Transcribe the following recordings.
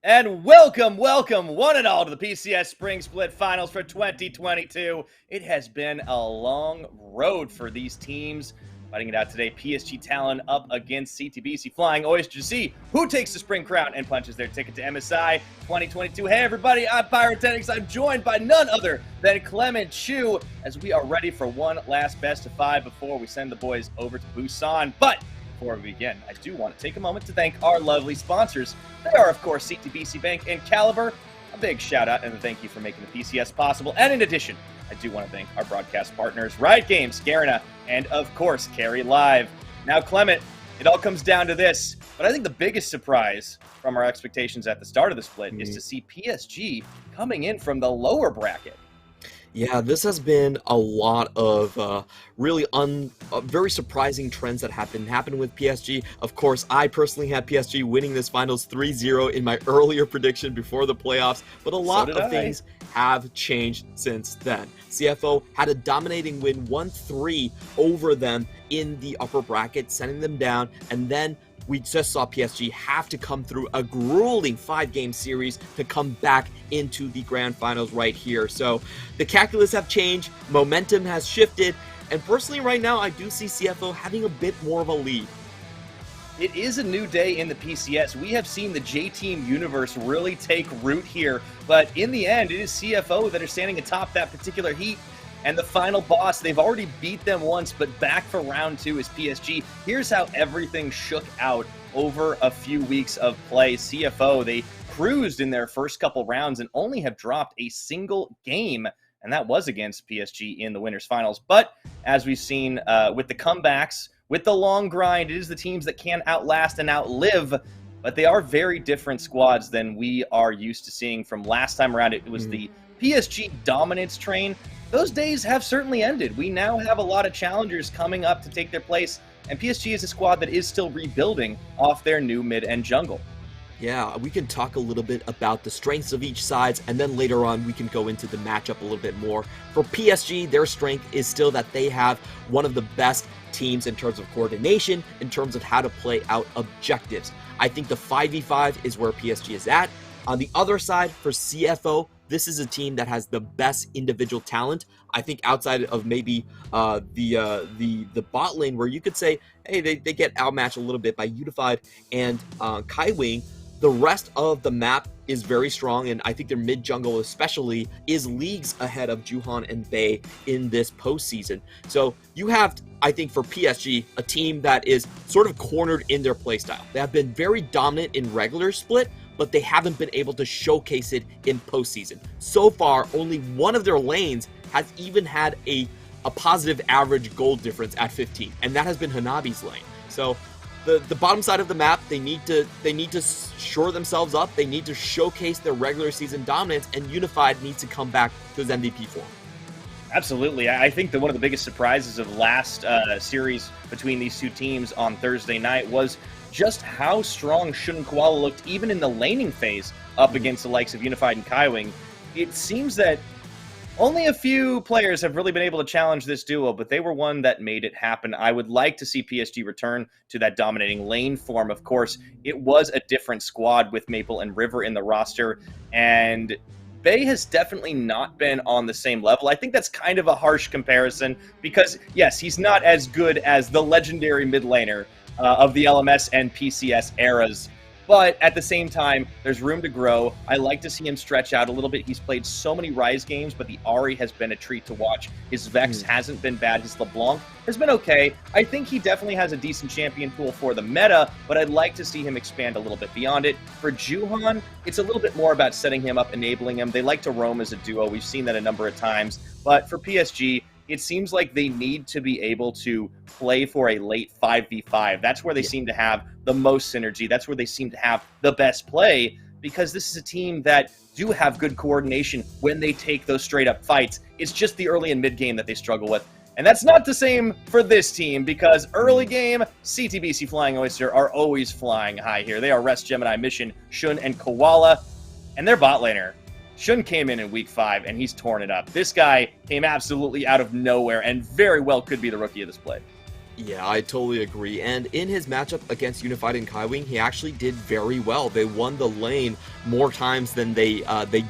And welcome, one and all to the PCS Spring Split Finals for 2022. It has been a long road for these teams. Fighting it out today, PSG Talon up against CTBC Flying Oyster to see who takes the Spring Crown and punches their ticket to MSI 2022. Hey everybody, I'm Pyrotechnics. I'm joined by none other than Clement Chu as we are ready for one last best of five before we send the boys over to Busan. But before we begin, I do want to take a moment to thank our lovely sponsors. They are, of course, CTBC Bank and Caliber. A big shout out and a thank you for making the PCS possible. And in addition, I do want to thank our broadcast partners, Riot Games, Garena, and of course, Carry Live. Now, Clement, it all comes down to this, but I think the biggest surprise from our expectations at the start of the split is to see PSG coming in from the lower bracket. Yeah, this has been a lot of really very surprising trends that have been happening with PSG. Of course, I personally had PSG winning this finals 3-0 in my earlier prediction before the playoffs, but a lot of things have changed since then. CFO had a dominating win 1-3 over them in the upper bracket, sending them down, and then we just saw PSG have to come through a grueling 5-game series to come back into the grand finals right here. So the calculus have changed, momentum has shifted, and personally right now I do see CFO having a bit more of a lead. It is a new day in the PCS. We have seen the J-Team universe really take root here, but in the end, it is CFO that are standing atop that particular heat. And the final boss, they've already beat them once, but back for round two is PSG. Here's how everything shook out over a few weeks of play. CFO, they cruised in their first couple rounds and only have dropped a single game, and that was against PSG in the winners finals. But as we've seen with the comebacks, with the long grind, it is the teams that can outlast and outlive, but they are very different squads than we are used to seeing from last time around. It was the PSG dominance train. Those days have certainly ended. We now have a lot of challengers coming up to take their place, and PSG is a squad that is still rebuilding off their new mid-end jungle. Yeah, we can talk a little bit about the strengths of each side, and then later on we can go into the matchup a little bit more. For PSG, their strength is still that they have one of the best teams in terms of coordination, in terms of how to play out objectives. I think the 5v5 is where PSG is at. On the other side, for CFO, this is a team that has the best individual talent. I think outside of maybe the bot lane, where you could say, hey, they get outmatched a little bit by Unified and Kai Wing. The rest of the map is very strong, and I think their mid jungle especially is leagues ahead of Juhan and Bei in this postseason. So you have, I think, for PSG, a team that is sort of cornered in their playstyle. They have been very dominant in regular split, but they haven't been able to showcase it in postseason. So far, only one of their lanes has even had a positive average gold difference at 15, and that has been Hanabi's lane. So the bottom side of the map, they need to shore themselves up. They need to showcase their regular season dominance, and Unified needs to come back to his MVP form. Absolutely. I think that one of the biggest surprises of last series between these two teams on Thursday night was just how strong Shun and Koala looked even in the laning phase up against the likes of Unified and Kaiwing. It seems that only a few players have really been able to challenge this duo, but they were one that made it happen. I would like to see PSG return to that dominating lane form. Of course, it was a different squad with Maple and River in the roster, and Bei has definitely not been on the same level. I think that's kind of a harsh comparison because, yes, he's not as good as the legendary mid laner of the LMS and PCS eras. But at the same time, there's room to grow. I like to see him stretch out a little bit. He's played so many Rise games, but the Ahri has been a treat to watch. His Vex hasn't been bad. His LeBlanc has been okay. I think he definitely has a decent champion pool for the meta, but I'd like to see him expand a little bit beyond it. For Juhan, it's a little bit more about setting him up, enabling him. They like to roam as a duo. We've seen that a number of times. But for PSG, it seems like they need to be able to play for a late 5v5. That's where they seem to have the most synergy. That's where they seem to have the best play, because this is a team that do have good coordination when they take those straight-up fights. It's just the early and mid-game that they struggle with. And that's not the same for this team, because early game, CTBC Flying Oyster are always flying high here. They are Rest Gemini Mission, Shun, and Koala, and their bot laner. Shun came in week 5, and he's torn it up. This guy came absolutely out of nowhere and very well could be the rookie of the split. Yeah, I totally agree. And in his matchup against Unified and Kaiwing, he actually did very well. They won the lane more times than they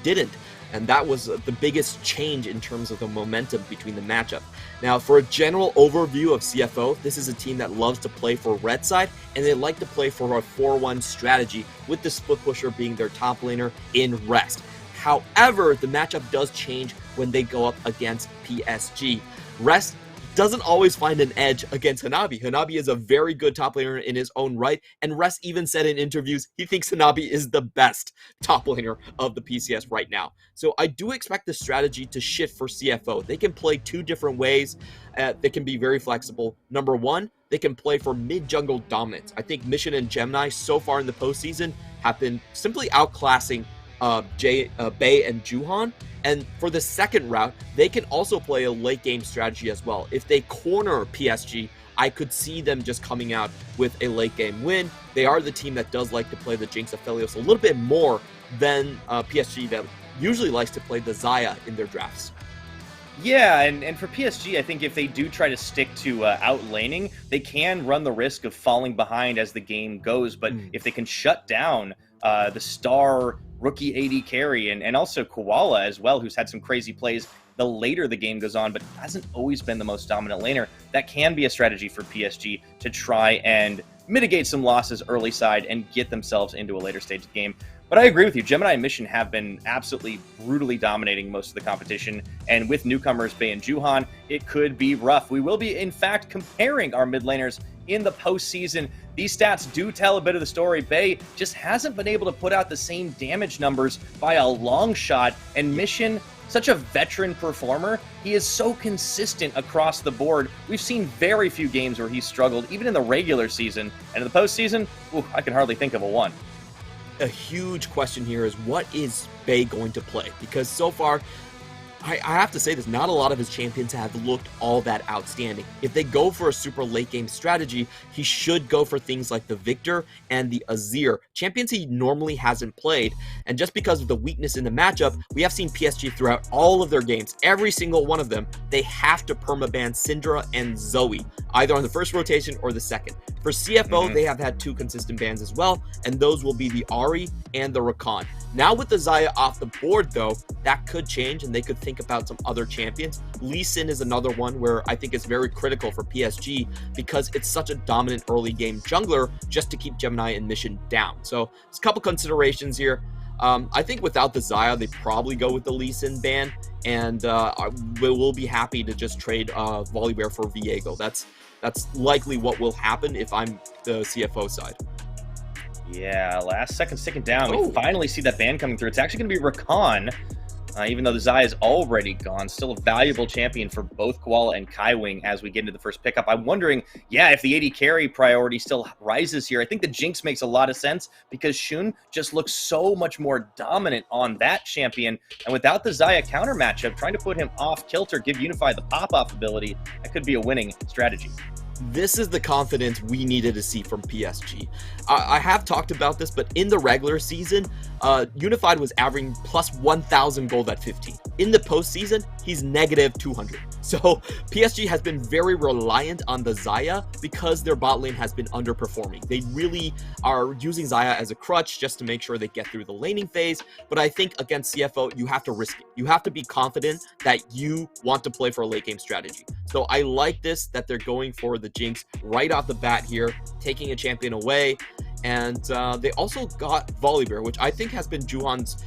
didn't. And that was the biggest change in terms of the momentum between the matchup. Now, for a general overview of CFO, this is a team that loves to play for red side, and they like to play for a 4-1 strategy, with the split pusher being their top laner in Rest. However, the matchup does change when they go up against PSG. Rest doesn't always find an edge against Hanabi. Hanabi is a very good top laner in his own right, and Rest even said in interviews he thinks Hanabi is the best top laner of the PCS right now. So I do expect the strategy to shift for CFO. They can play two different ways. They can be very flexible. Number one, they can play for mid-jungle dominance. I think Mission and Gemini so far in the postseason have been simply outclassing Bei and Juhan. And for the second route, they can also play a late game strategy as well. If they corner PSG, I could see them just coming out with a late game win. They are the team that does like to play the Jinx Aphelios a little bit more than PSG, that usually likes to play the Xayah in their drafts. Yeah, and for PSG, I think if they do try to stick to outlaning, they can run the risk of falling behind as the game goes. But if they can shut down the star rookie AD carry and also Koala as well, who's had some crazy plays the later the game goes on, but hasn't always been the most dominant laner, that can be a strategy for PSG to try and mitigate some losses early side and get themselves into a later stage of the game. But I agree with you. Gemini and Mission have been absolutely brutally dominating most of the competition. And with newcomers Bei and Juhan, it could be rough. We will be, in fact, comparing our mid laners in the postseason. These stats do tell a bit of the story. Bei just hasn't been able to put out the same damage numbers by a long shot. And Mission, such a veteran performer, he is so consistent across the board. We've seen very few games where he's struggled, even in the regular season. And in the postseason, I can hardly think of a one. A huge question here is, what is Bei going to play? Because so far, I have to say this, not a lot of his champions have looked all that outstanding. If they go for a super late game strategy, he should go for things like the Victor and the Azir, champions he normally hasn't played. And just because of the weakness in the matchup, we have seen PSG throughout all of their games, every single one of them, they have to permaban Syndra and Zoe, either on the first rotation or the second. For CFO, they have had two consistent bans as well, and those will be the Ahri and the Rakan. Now with the Xayah off the board, though, that could change, and they could think about some other champions. Lee Sin is another one where I think it's very critical for PSG because it's such a dominant early game jungler just to keep Gemini and Mission down. So there's a couple considerations here. I think without the Xayah, they probably go with the Lee Sin ban, and we'll be happy to just trade Volibear for Viego. That's likely what will happen if I'm the CFO side. Yeah, last second sticking down. We finally see that ban coming through. It's actually going to be Rakan, even though the Xayah is already gone. Still a valuable champion for both Koala and Kaiwing as we get into the first pickup. I'm wondering, if the AD carry priority still rises here. I think the Jinx makes a lot of sense because Shun just looks so much more dominant on that champion. And without the Xayah counter matchup, trying to put him off kilter, give Unify the pop-off ability, that could be a winning strategy. This is the confidence we needed to see from PSG. I have talked about this, but in the regular season, Unified was averaging plus 1,000 gold at 15. In the postseason, he's negative 200. So PSG has been very reliant on the Xayah because their bot lane has been underperforming. They really are using Xayah as a crutch just to make sure they get through the laning phase. But I think against CFO, you have to risk it. You have to be confident that you want to play for a late game strategy. So I like this, that they're going for the Jinx right off the bat here, taking a champion away. And they also got Volibear, which I think has been Juhan's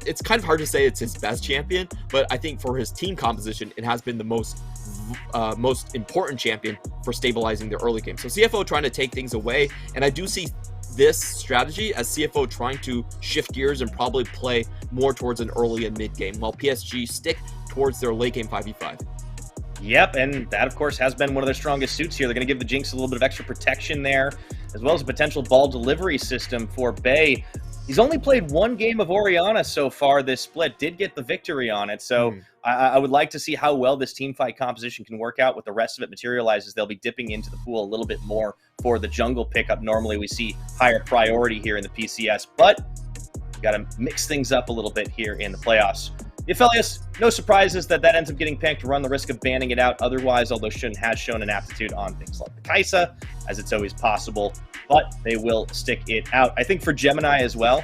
it's kind of hard to say it's his best champion, but I think for his team composition, it has been the most important champion for stabilizing the early game. So CFO trying to take things away, and I do see this strategy as CFO trying to shift gears and probably play more towards an early and mid game, while PSG stick towards their late game 5v5. Yep, and that, of course, has been one of their strongest suits here. They're going to give the Jinx a little bit of extra protection there, as well as a potential ball delivery system for Bei. He's only played one game of Orianna so far this split, did get the victory on it. So I would like to see how well this team fight composition can work out. With the rest of it materializes, they'll be dipping into the pool a little bit more for the jungle pickup. Normally we see higher priority here in the PCS, but got to mix things up a little bit here in the playoffs. Aphelios, no surprises that ends up getting picked. Run the risk of banning it out otherwise, although Shun has shown an aptitude on things like the Kaisa, as it's always possible, but they will stick it out. I think for Gemini as well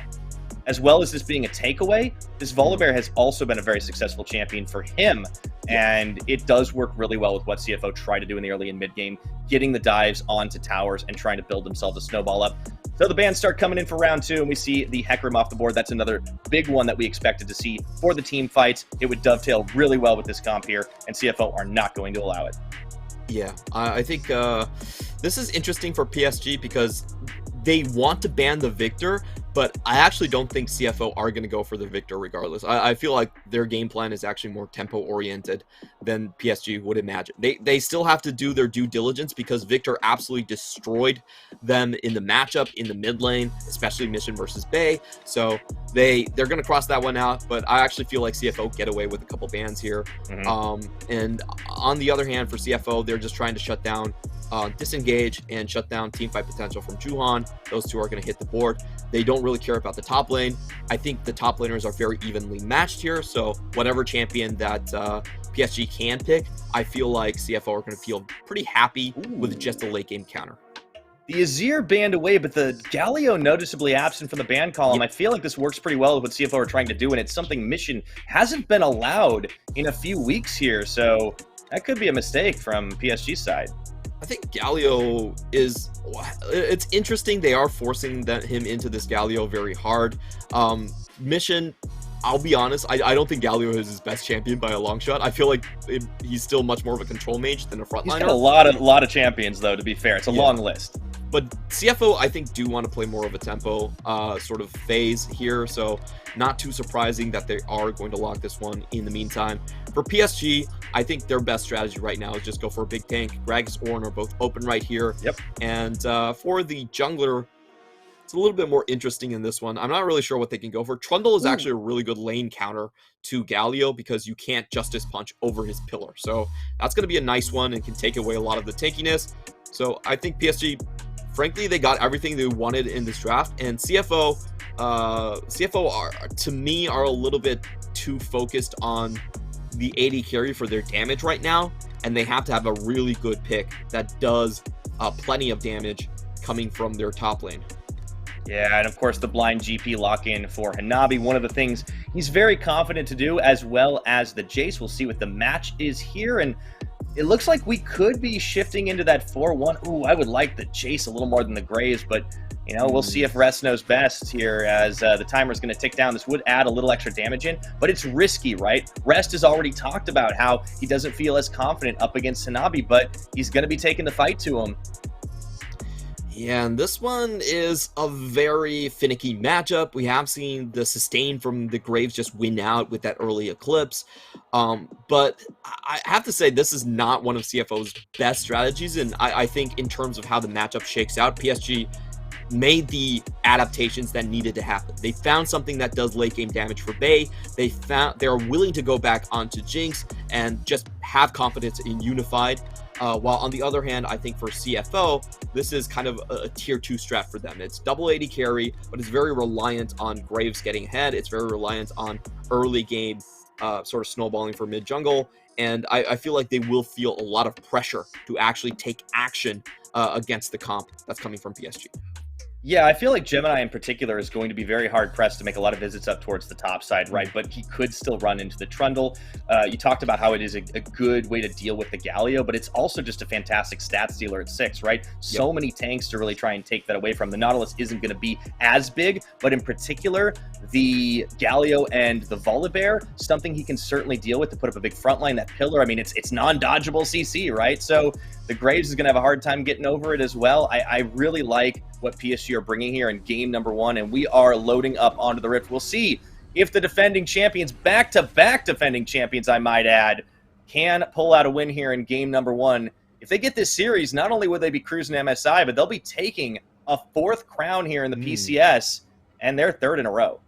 as this being a takeaway, this Volibear has also been a very successful champion for him, and it does work really well with what CFO tried to do in the early and mid game, getting the dives onto towers and trying to build themselves a snowball up. So the bans start coming in for round 2, and we see the Hecarim off the board. That's another big one that we expected to see for the team fights. It would dovetail really well with this comp here, and CFO are not going to allow it. Yeah, I think this is interesting for PSG because they want to ban the Victor, but I actually don't think CFO are going to go for the Victor regardless. I feel like their game plan is actually more tempo-oriented than PSG would imagine. They still have to do their due diligence because Victor absolutely destroyed them in the matchup in the mid lane, especially Mission versus Bay. So they're going to cross that one out, but I actually feel like CFO get away with a couple bans here. And on the other hand, for CFO, they're just trying to shut down disengage and shut down team fight potential from Juhan. Those two are going to hit the board. They don't really care about the top lane. I think the top laners are very evenly matched here, so whatever champion that PSG can pick, I feel like CFO are going to feel pretty happy with just a late game counter. The Azir banned away, but the Galio noticeably absent from the ban column. I feel like this works pretty well with what CFO are trying to do, and it's something Mission hasn't been allowed in a few weeks here, so that could be a mistake from PSG's side. I think Galio is, it's interesting. They are forcing him into this Galio very hard. Mission, I'll be honest, I don't think Galio is his best champion by a long shot. I feel like he's still much more of a control mage than a frontliner. He's got a lot of champions, though, to be fair. It's a long list. But CFO, I think, do want to play more of a tempo sort of phase here, so not too surprising that they are going to lock this one in the meantime. For PSG, I think their best strategy right now is just go for a big tank. Gragas, Ornn are both open right here. And for the jungler, it's a little bit more interesting in this one. I'm not really sure what they can go for. Trundle is actually a really good lane counter to Galio because you can't Justice Punch over his pillar. So that's going to be a nice one and can take away a lot of the tankiness. So I think PSG, frankly, they got everything they wanted in this draft, and CFO are, to me, are a little bit too focused on the AD carry for their damage right now, and they have to have a really good pick that does plenty of damage coming from their top lane. Yeah, and of course the blind GP lock-in for Hanabi, one of the things he's very confident to do, as well as the Jace. We'll see what the match is here, and it looks like we could be shifting into that 4-1. Ooh, I would like the Jace a little more than the Graves, but, you know, we'll see if Rest knows best here as the timer is going to tick down. This would add a little extra damage in, but it's risky, right? Rest has already talked about how he doesn't feel as confident up against Hanabi, but he's going to be taking the fight to him. Yeah, and this one is a very finicky matchup. We have seen the sustain from the Graves just win out with that early Eclipse. But I have to say, this is not one of CFO's best strategies. And I think in terms of how the matchup shakes out, PSG made the adaptations that needed to happen. They found something that does late game damage for Bay. They're willing to go back onto Jinx and just have confidence in Unified. While on the other hand, I think for CFO, this is kind of a tier 2 strat for them. It's double AD carry, but it's very reliant on Graves getting ahead. It's very reliant on early game sort of snowballing for mid jungle. And I feel like they will feel a lot of pressure to actually take action against the comp that's coming from PSG. Yeah, I feel like Gemini in particular is going to be very hard-pressed to make a lot of visits up towards the top side, right? But he could still run into the Trundle. You talked about how it is a good way to deal with the Galio, but it's also just a fantastic stat stealer at 6, right? So many tanks to really try and take that away from. The Nautilus isn't going to be as big, but in particular, the Galio and the Volibear, something he can certainly deal with to put up a big front line. That pillar, I mean, it's non-dodgeable CC, right? So the Graves is going to have a hard time getting over it as well. I really like what PSG are bringing here in game number 1, and we are loading up onto the Rift. We'll see if the defending champions, back-to-back defending champions, I might add, can pull out a win here in game number 1. If they get this series, not only will they be cruising MSI, but they'll be taking a 4th crown here in the PCS, and they're 3rd in a row.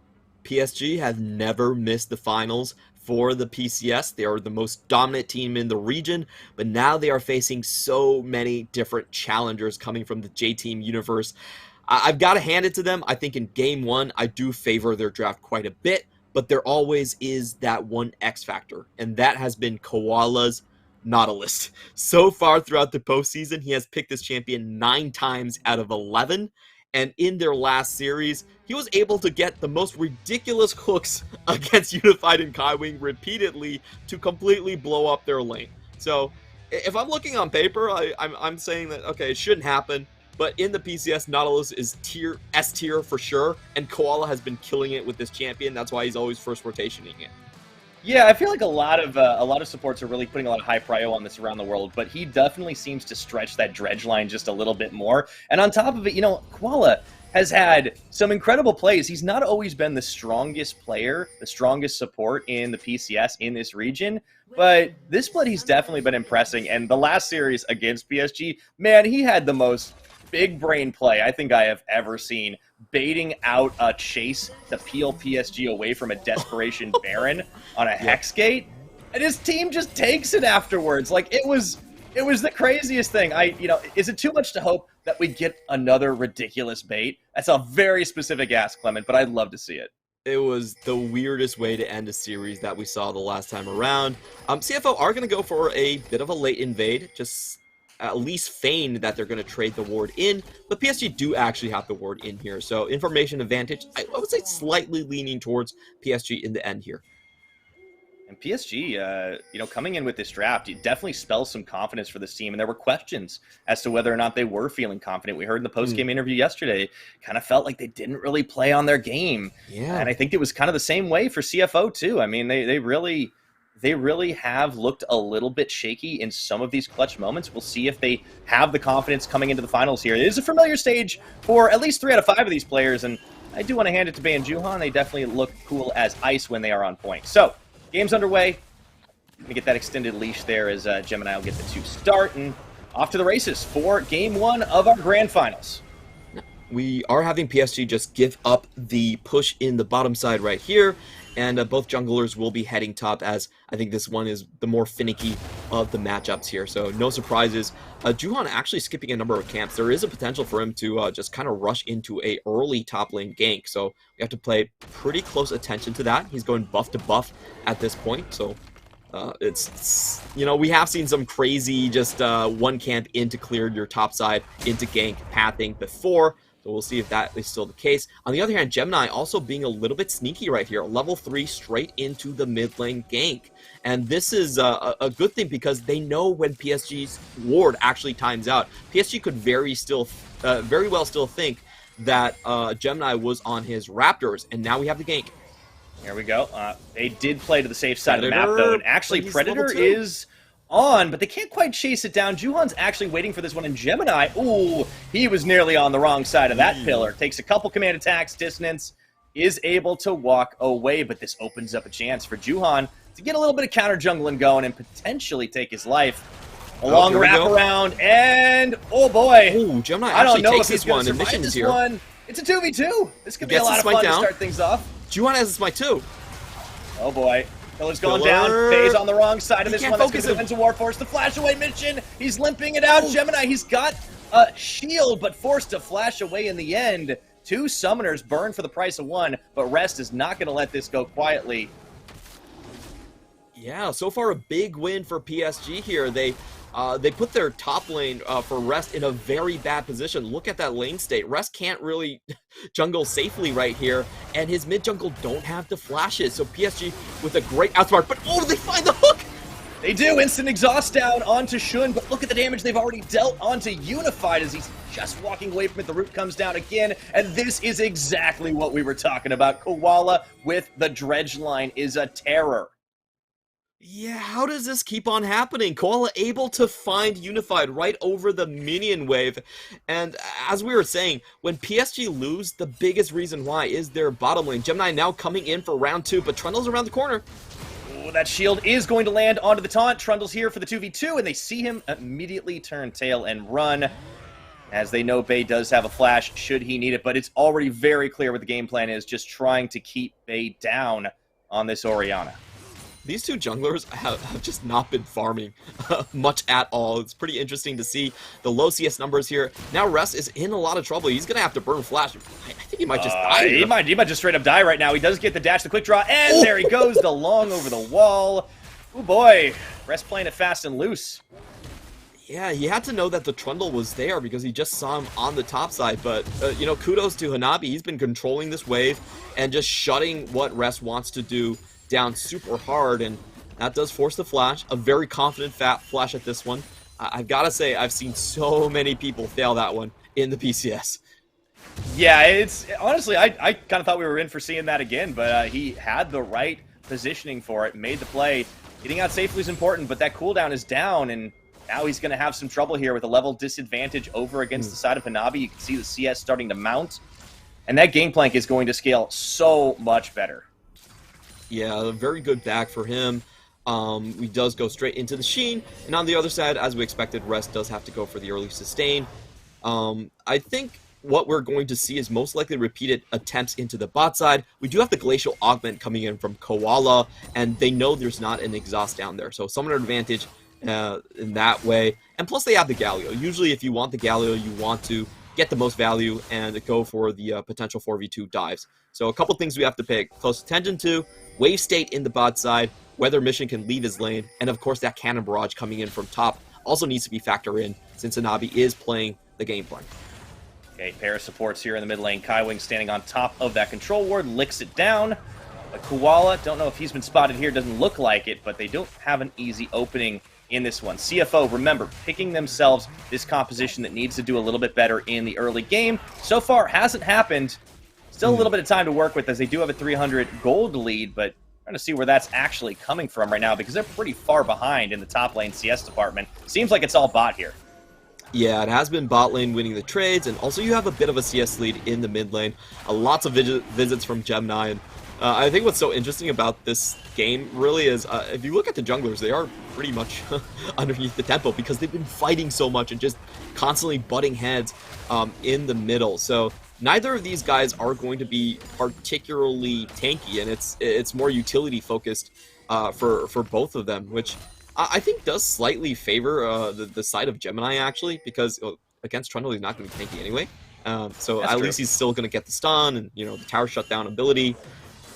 PSG has never missed the finals for the PCS. They are the most dominant team in the region, but now they are facing so many different challengers coming from the J-Team universe. I've got to hand it to them. I think in game 1, I do favor their draft quite a bit, but there always is that one X factor, and that has been Koala's Nautilus. So far throughout the postseason, he has picked this champion 9 times out of 11, and in their last series, he was able to get the most ridiculous hooks against Unified and Kaiwing repeatedly to completely blow up their lane. So if I'm looking on paper, I'm saying that, okay, it shouldn't happen. But in the PCS, Nautilus is S tier for sure, and Koala has been killing it with this champion. That's why he's always first rotationing it. Yeah, I feel like a lot of supports are really putting a lot of high prio on this around the world, but he definitely seems to stretch that dredge line just a little bit more. And on top of it, Koala has had some incredible plays. He's not always been the strongest player, the strongest support in the PCS in this region, but this split he's definitely been impressing. And the last series against PSG, man, he had the most big brain play I think I have ever seen, baiting out a chase to peel PSG away from a desperation Baron on a Hex Gate, and his team just takes it afterwards. Like, it was the craziest thing. Is it too much to hope that we get another ridiculous bait? That's a very specific ask, Clement, but I'd love to see it. It was the weirdest way to end a series that we saw the last time around. CFO are going to go for a bit of a late invade, just at least feign that they're going to trade the ward in, but PSG do actually have the ward in here, so information advantage, I would say slightly leaning towards PSG in the end here. And PSG, coming in with this draft, it definitely spells some confidence for this team, and there were questions as to whether or not they were feeling confident. We heard in the post-game interview yesterday, kind of felt like they didn't really play on their game, and I think it was kind of the same way for CFO too. I mean, they really have looked a little bit shaky in some of these clutch moments. We'll see if they have the confidence coming into the finals here. It is a familiar stage for at least 3 out of 5 of these players, and I do want to hand it to Bay and Juhan. They definitely look cool as ice when they are on point. So, game's underway. Let me get that extended leash there as Gemini will get the 2 start, and off to the races for Game 1 of our Grand Finals. We are having PSG just give up the push in the bottom side right here, and both junglers will be heading top, as I think this one is the more finicky of the matchups here. So no surprises. Juhan actually skipping a number of camps. There is a potential for him to just kind of rush into a early top lane gank. So we have to pay pretty close attention to that. He's going buff to buff at this point. So it's we have seen some crazy just one camp into clear your top side into gank pathing before. So we'll see if that is still the case. On the other hand, Gemini also being a little bit sneaky right here. Level 3 straight into the mid lane gank. And this is a good thing because they know when PSG's ward actually times out. PSG could very well still think that Gemini was on his Raptors, and now we have the gank. Here we go. They did play to the safe side of the map, though, and actually Predator is on, but they can't quite chase it down. Juhan's actually waiting for this one in Gemini. Ooh, he was nearly on the wrong side of that pillar. Takes a couple command attacks, dissonance, is able to walk away, but this opens up a chance for Juhan to get a little bit of counter jungling going and potentially take his life. A long wraparound, and oh boy. Ooh, Gemini actually takes this one. Admissions here. It's a 2v2. This could be a lot of fun to start things off. Juhan has a smite too. Oh boy. Pillar's going down. Faye's on the wrong side of this one. That's going to win some Warforce. The flash away mission. He's limping it out. Gemini, he's got a shield, but forced to flash away in the end. 2 summoners burn for the price of 1, but Rest is not going to let this go quietly. Yeah, so far a big win for PSG here. They put their top lane for Rest in a very bad position. Look at that lane state. Rest can't really jungle safely right here, and his mid jungle don't have the flashes. So PSG with a great outsmart, but oh, they find the hook! They do. Instant exhaust down onto Shun, but look at the damage they've already dealt onto Unified as he's just walking away from it. The root comes down again, and this is exactly what we were talking about. Koala with the dredge line is a terror. Yeah, how does this keep on happening? Koala able to find Unified right over the minion wave. And as we were saying, when PSG lose, the biggest reason why is their bottom lane. Gemini now coming in for round 2, but Trundle's around the corner. Ooh, that shield is going to land onto the taunt. Trundle's here for the 2v2, and they see him immediately turn tail and run, as they know Bay does have a flash should he need it, but it's already very clear what the game plan is, just trying to keep Bay down on this Orianna. These 2 junglers have just not been farming much at all. It's pretty interesting to see the low CS numbers here. Now Rest is in a lot of trouble. He's going to have to burn Flash. I think think he might just die. He might just straight up die right now. He does get the dash, the quick draw, and there he goes, the long over the wall. Oh boy, Rest playing it fast and loose. Yeah, he had to know that the Trundle was there because he just saw him on the top side. But, you know, kudos to Hanabi. He's been controlling this wave and just shutting what Rest wants to do down super hard. And that does force the flash. A very confident flash at this one. I've got to say, I've seen so many people fail that one in the PCS. Yeah, it's honestly, I kind of thought we were in for seeing that again, but he had the right positioning for it, made the play. Getting out safely is important, but that cooldown is down, and now he's going to have some trouble here with a level disadvantage over against the side of Hanabi. You can see the CS starting to mount, and that Gangplank is going to scale so much better. Yeah, a very good back for him. He does go straight into the Sheen, and on the other side, as we expected, Rest does have to go for the early sustain. I think what we're going to see is most likely repeated attempts into the bot side. We do have the Glacial Augment coming in from Koala, and they know there's not an exhaust down there, so summoner advantage in that way. And plus they have the Galio. Usually if you want the Galio, you want to get the most value and go for the potential 4v2 dives. So a couple things we have to pay close attention to: wave state in the bot side, whether Mission can leave his lane, and of course that Cannon Barrage coming in from top also needs to be factored in since Hanabi is playing the game plan. Okay, pair of supports here in the mid lane. Kaiwing standing on top of that control ward, licks it down. But Koala, don't know if he's been spotted here, doesn't look like it, but they don't have an easy opening in this one. CFO, remember, picking themselves this composition that needs to do a little bit better in the early game. So far, hasn't happened. Still a little bit of time to work with as they do have a 300 gold lead, but trying to see where that's actually coming from right now because they're pretty far behind in the top lane CS department. Seems like it's all bot here. Yeah, it has been bot lane winning the trades, and also you have a bit of a CS lead in the mid lane. Lots of visits from Gemini, and I think what's so interesting about this game really is if you look at the junglers, they are pretty much underneath the tempo because they've been fighting so much and just constantly butting heads in the middle. So neither of these guys are going to be particularly tanky, and it's more utility focused for both of them, which I think does slightly favor the side of Gemini, actually, because against Trundle he's not going to be tanky anyway. So at least he's still going to get the stun and, you know, the tower shutdown ability.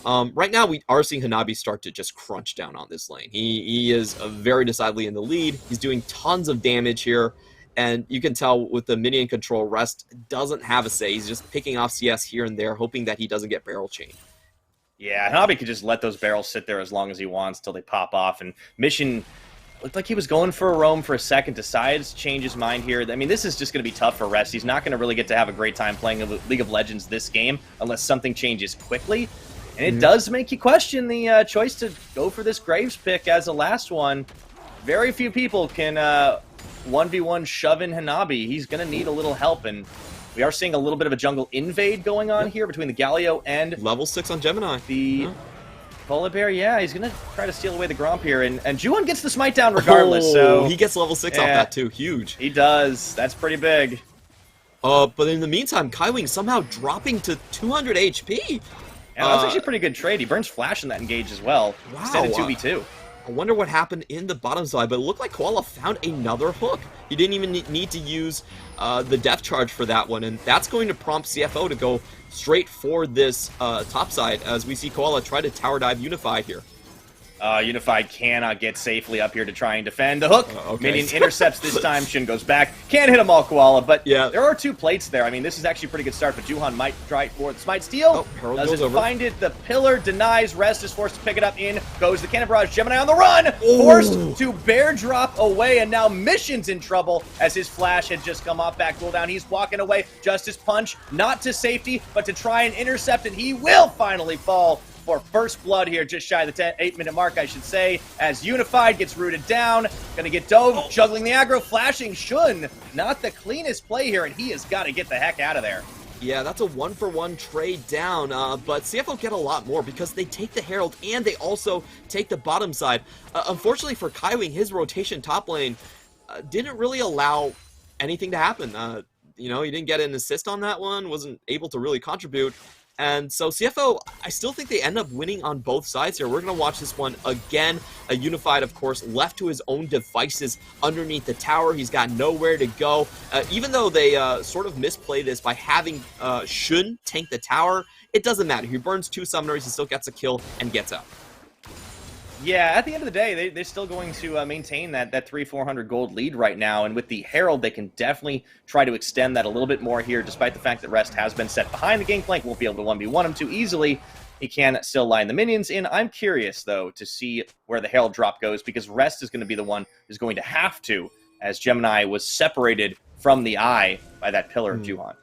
Right now we are seeing Hanabi start to just crunch down on this lane. He is very decidedly in the lead. He's doing tons of damage here, and you can tell with the minion control, Rest doesn't have a say. He's just picking off CS here and there, hoping that he doesn't get barrel chained. Yeah, Hanabi could just let those barrels sit there as long as he wants till they pop off, and Mission looked like he was going for a roam for a second, decides to change his mind here. I mean, this is just going to be tough for Rest. He's not going to really get to have a great time playing League of Legends this game unless something changes quickly. And it does make you question the choice to go for this Graves pick as the last one. Very few people can 1v1 shove in Hanabi. He's going to need a little help, and we are seeing a little bit of a jungle invade going on here between the Galio and level 6 on Gemini. The Polar Bear, yeah, he's going to try to steal away the Gromp here, and Juwon gets the smite down regardless. So he gets level 6 off that too. Huge. He does. That's pretty big. But in the meantime, Kaiwing somehow dropping to 200 HP. Yeah, that was actually a pretty good trade. He burns Flash in that engage as well. Wow. Extended 2v2. I wonder what happened in the bottom side, but it looked like Koala found another hook. He didn't even need to use the depth charge for that one, and that's going to prompt CFO to go straight for this top side as we see Koala try to tower dive Unified here. Unified cannot get safely up here to try and defend. The hook, Minion intercepts this time. Shin goes back. Can't hit them all, Koala, but there are two plates there. I mean, this is actually a pretty good start, but Juhan might try for the smite steal. Doesn't find it. The pillar denies. Rest is forced to pick it up. In goes the Cannon Barrage. Gemini on the run. Forced to bear drop away, and now Mission's in trouble as his flash had just come off back cooldown. He's walking away. Justice Punch, not to safety, but to try and intercept, and he will finally fall for first blood here, just shy of the 8-minute mark, I should say, as Unified gets rooted down. Gonna get dove, juggling the aggro, flashing Shun. Not the cleanest play here, and he has got to get the heck out of there. Yeah, that's a 1-for-1 trade down, but CFO get a lot more because they take the Herald and they also take the bottom side. Unfortunately for Kaiwing, his rotation top lane didn't really allow anything to happen. You know, he didn't get an assist on that one, wasn't able to really contribute. And so CFO, I still think they end up winning on both sides here. We're going to watch this one again. A Unified, of course, left to his own devices underneath the tower. He's got nowhere to go. Even though they sort of misplay this by having Shun tank the tower, it doesn't matter. He burns 2 summoners, he still gets a kill and gets out. Yeah, at the end of the day, they're still going to maintain that 300-400 gold lead right now, and with the Herald, they can definitely try to extend that a little bit more here, despite the fact that Rest has been set behind the Gangplank, won't be able to 1v1 him too easily. He can still line the minions in. I'm curious, though, to see where the Herald drop goes, because Rest is going to be the one who's going to have to, as Gemini was separated from the eye by that pillar of Juhan.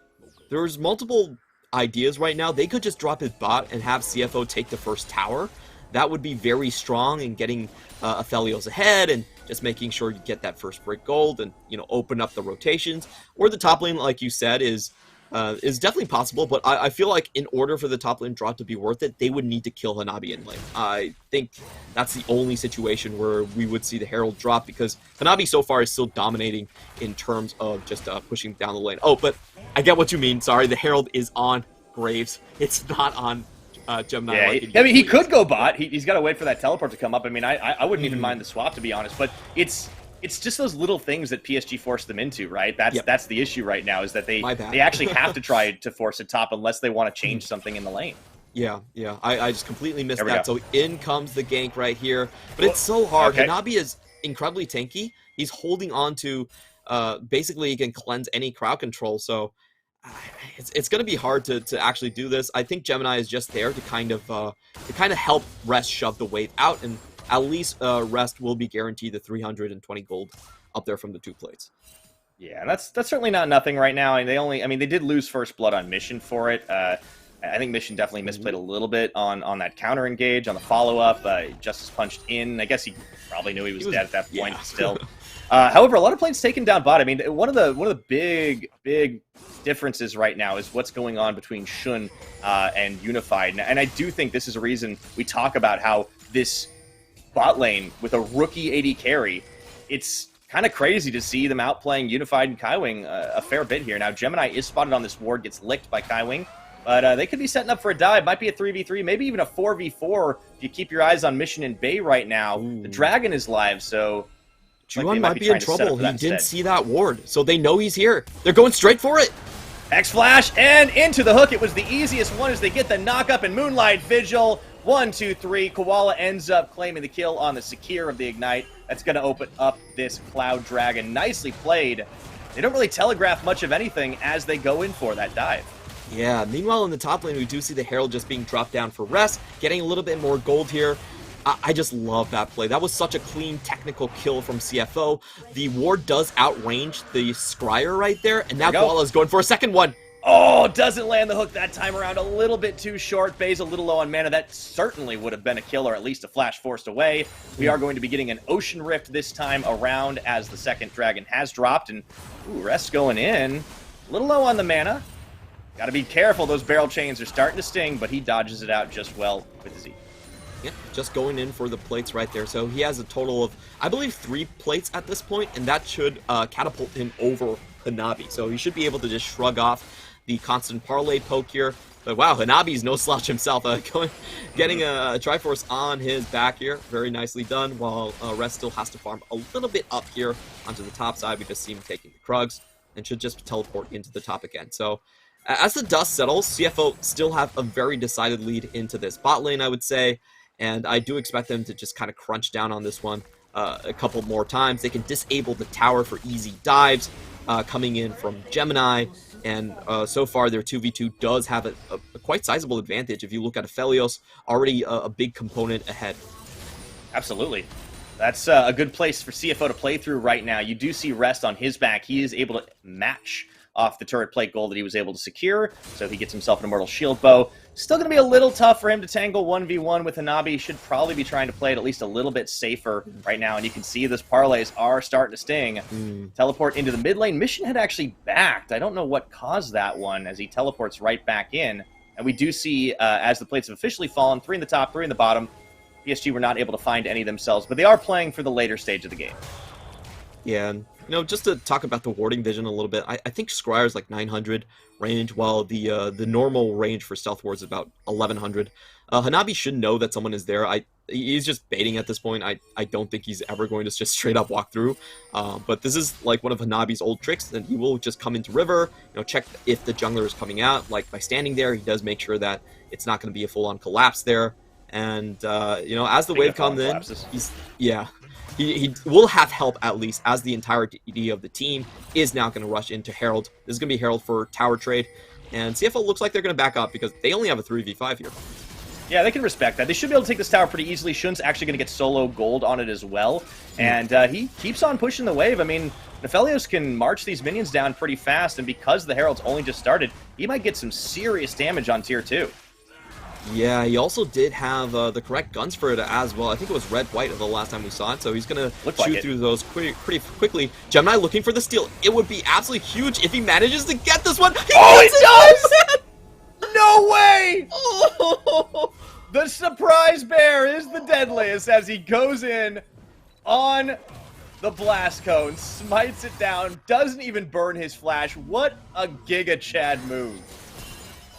There's multiple ideas right now. They could just drop his bot and have CFO take the first tower. That would be very strong in getting Aphelios ahead and just making sure you get that first break gold and, you know, open up the rotations. Or the top lane, like you said, is definitely possible, but I feel like in order for the top lane drop to be worth it, they would need to kill Hanabi in lane. I think that's the only situation where we would see the Herald drop, because Hanabi so far is still dominating in terms of just pushing down the lane. Oh, but I get what you mean. Sorry, the Herald is on Graves. It's not on Gemini. Yeah, like I mean, he could go bot. He's got to wait for that teleport to come up. I mean, I wouldn't even mind the swap, to be honest, but it's just those little things that PSG forced them into, right? That's the issue right now, is that they actually have to try to force a top unless they want to change something in the lane. Yeah. I just completely missed that. So in comes the gank right here, but it's so hard. Hanabi is incredibly tanky. He's holding on to basically he can cleanse any crowd control. So it's going to be hard to actually do this. I think Gemini is just there to kind of help Rest shove the wave out, and at least Rest will be guaranteed the 320 gold up there from the 2 plates. Yeah, that's certainly not nothing right now. And they did lose first blood on Mission for it. I think Mission definitely misplayed a little bit on that counter engage, on the follow up. Justice punched in. I guess he probably knew he was dead at that point. Yeah. Still. However, a lot of planes taken down bot. I mean, one of the big differences right now is what's going on between Shun and Unified, and I do think this is a reason we talk about how this bot lane with a rookie AD carry, it's kind of crazy to see them outplaying Unified and Kaiwing a fair bit here. Now, Gemini is spotted on this ward, gets licked by Kaiwing, but they could be setting up for a dive. Might be a 3v3, maybe even a 4v4 if you keep your eyes on Mission and Bay right now. Ooh. The Dragon is live, so Juhan might be in trouble. He didn't see that ward, so they know he's here. They're going straight for it. X-Flash, and into the hook. It was the easiest one as they get the knock-up and Moonlight Vigil. 1, 2, 3. Koala ends up claiming the kill on the Secure of the Ignite. That's going to open up this Cloud Dragon. Nicely played. They don't really telegraph much of anything as they go in for that dive. Yeah, meanwhile in the top lane, we do see the Herald just being dropped down for Rest, getting a little bit more gold here. I just love that play. That was such a clean technical kill from CFO. The ward does outrange the Scryer right there, and now Koala's going for a second one. Oh, doesn't land the hook that time around. A little bit too short. Bay's a little low on mana. That certainly would have been a kill, or at least a flash forced away. We are going to be getting an Ocean Rift this time around as the second dragon has dropped. And Rest going in. A little low on the mana. Got to be careful. Those barrel chains are starting to sting, but he dodges it out just well with the Z. Yeah, just going in for the plates right there. So he has a total of, I believe, 3 plates at this point, and that should catapult him over Hanabi. So he should be able to just shrug off the constant parlay poke here. But wow, Hanabi's no slouch himself. Getting a Triforce on his back here. Very nicely done, while Rest still has to farm a little bit up here onto the top side. We just see him taking the Krugs and should just teleport into the top again. So as the dust settles, CFO still have a very decided lead into this bot lane, I would say. And I do expect them to just kind of crunch down on this one a couple more times. They can disable the tower for easy dives coming in from Gemini. And so far, their 2v2 does have a quite sizable advantage. If you look at Aphelios, already a big component ahead. Absolutely. That's a good place for CFO to play through right now. You do see Rest on his back. He is able to match off the turret plate gold that he was able to secure, so he gets himself an Immortal Shield Bow. Still going to be a little tough for him to tangle 1v1 with Hanabi. He should probably be trying to play it at least a little bit safer right now, and you can see those parlays are starting to sting. Teleport into the mid lane. Mission had actually backed. I don't know what caused that one, as he teleports right back in. And we do see, as the plates have officially fallen, 3 in the top, 3 in the bottom, PSG were not able to find any themselves, but they are playing for the later stage of the game. Yeah, and just to talk about the warding vision a little bit, I think Scryer's like 900 range, while the normal range for stealth wards is about 1100. Hanabi should know that someone is there. He's just baiting at this point. I don't think he's ever going to just straight up walk through. But this is like one of Hanabi's old tricks, and he will just come into river, check if the jungler is coming out. Like by standing there, he does make sure that it's not going to be a full-on collapse there. And as the wave comes in, he will have help at least, as the entirety of the team is now going to rush into Herald. This is going to be Herald for tower trade, and CFO looks like they're going to back up because they only have a 3v5 here. Yeah, they can respect that. They should be able to take this tower pretty easily. Shun's actually going to get solo gold on it as well, and he keeps on pushing the wave. I mean, Nephelios can march these minions down pretty fast, and because the Herald's only just started, he might get some serious damage on tier 2. Yeah, he also did have the correct guns for it as well. I think it was red-white the last time we saw it, so he's going to shoot through those pretty quickly. Gemini looking for the steal. It would be absolutely huge if he manages to get this one. He does! No way! Oh. The surprise bear is the deadliest as he goes in on the blast cone, smites it down, doesn't even burn his flash. What a Giga Chad move.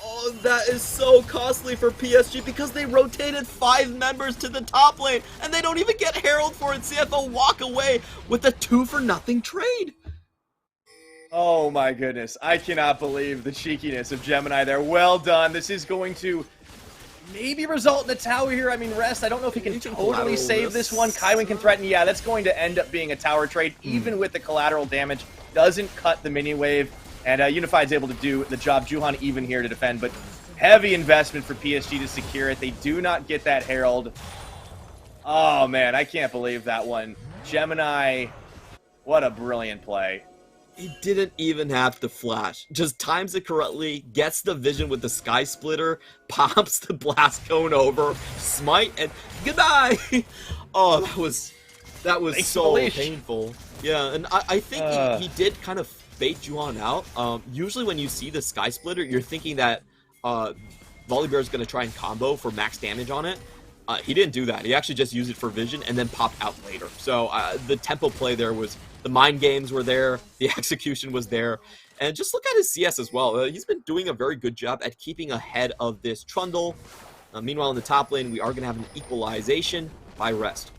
Oh, that is so costly for PSG because they rotated 5 members to the top lane and they don't even get Herald for it. CFO walk away with a 2-for-0 trade. Oh my goodness. I cannot believe the cheekiness of Gemini there. Well done. This is going to maybe result in a tower here. I mean, Rest, I don't know if he can totally save this one. Kaiwin can threaten. Yeah, that's going to end up being a tower trade. Even with the collateral damage, doesn't cut the mini wave. And Unified's able to do the job. Juhan even here to defend, but heavy investment for PSG to secure it. They do not get that Herald. Oh, man, I can't believe that one. Gemini, what a brilliant play. He didn't even have to flash. Just times it correctly, gets the vision with the Sky Splitter, pops the blast cone over, smite, and goodbye! Oh, that was so painful. Yeah, and I think he did kind of bait Juhan out. Usually when you see the Sky Splitter, you're thinking that Volibear is going to try and combo for max damage on it. He didn't do that. He actually just used it for vision and then popped out later. So the tempo play there was, the mind games were there, the execution was there. And just look at his CS as well. He's been doing a very good job at keeping ahead of this Trundle. Meanwhile, in the top lane, we are going to have an equalization by Rest.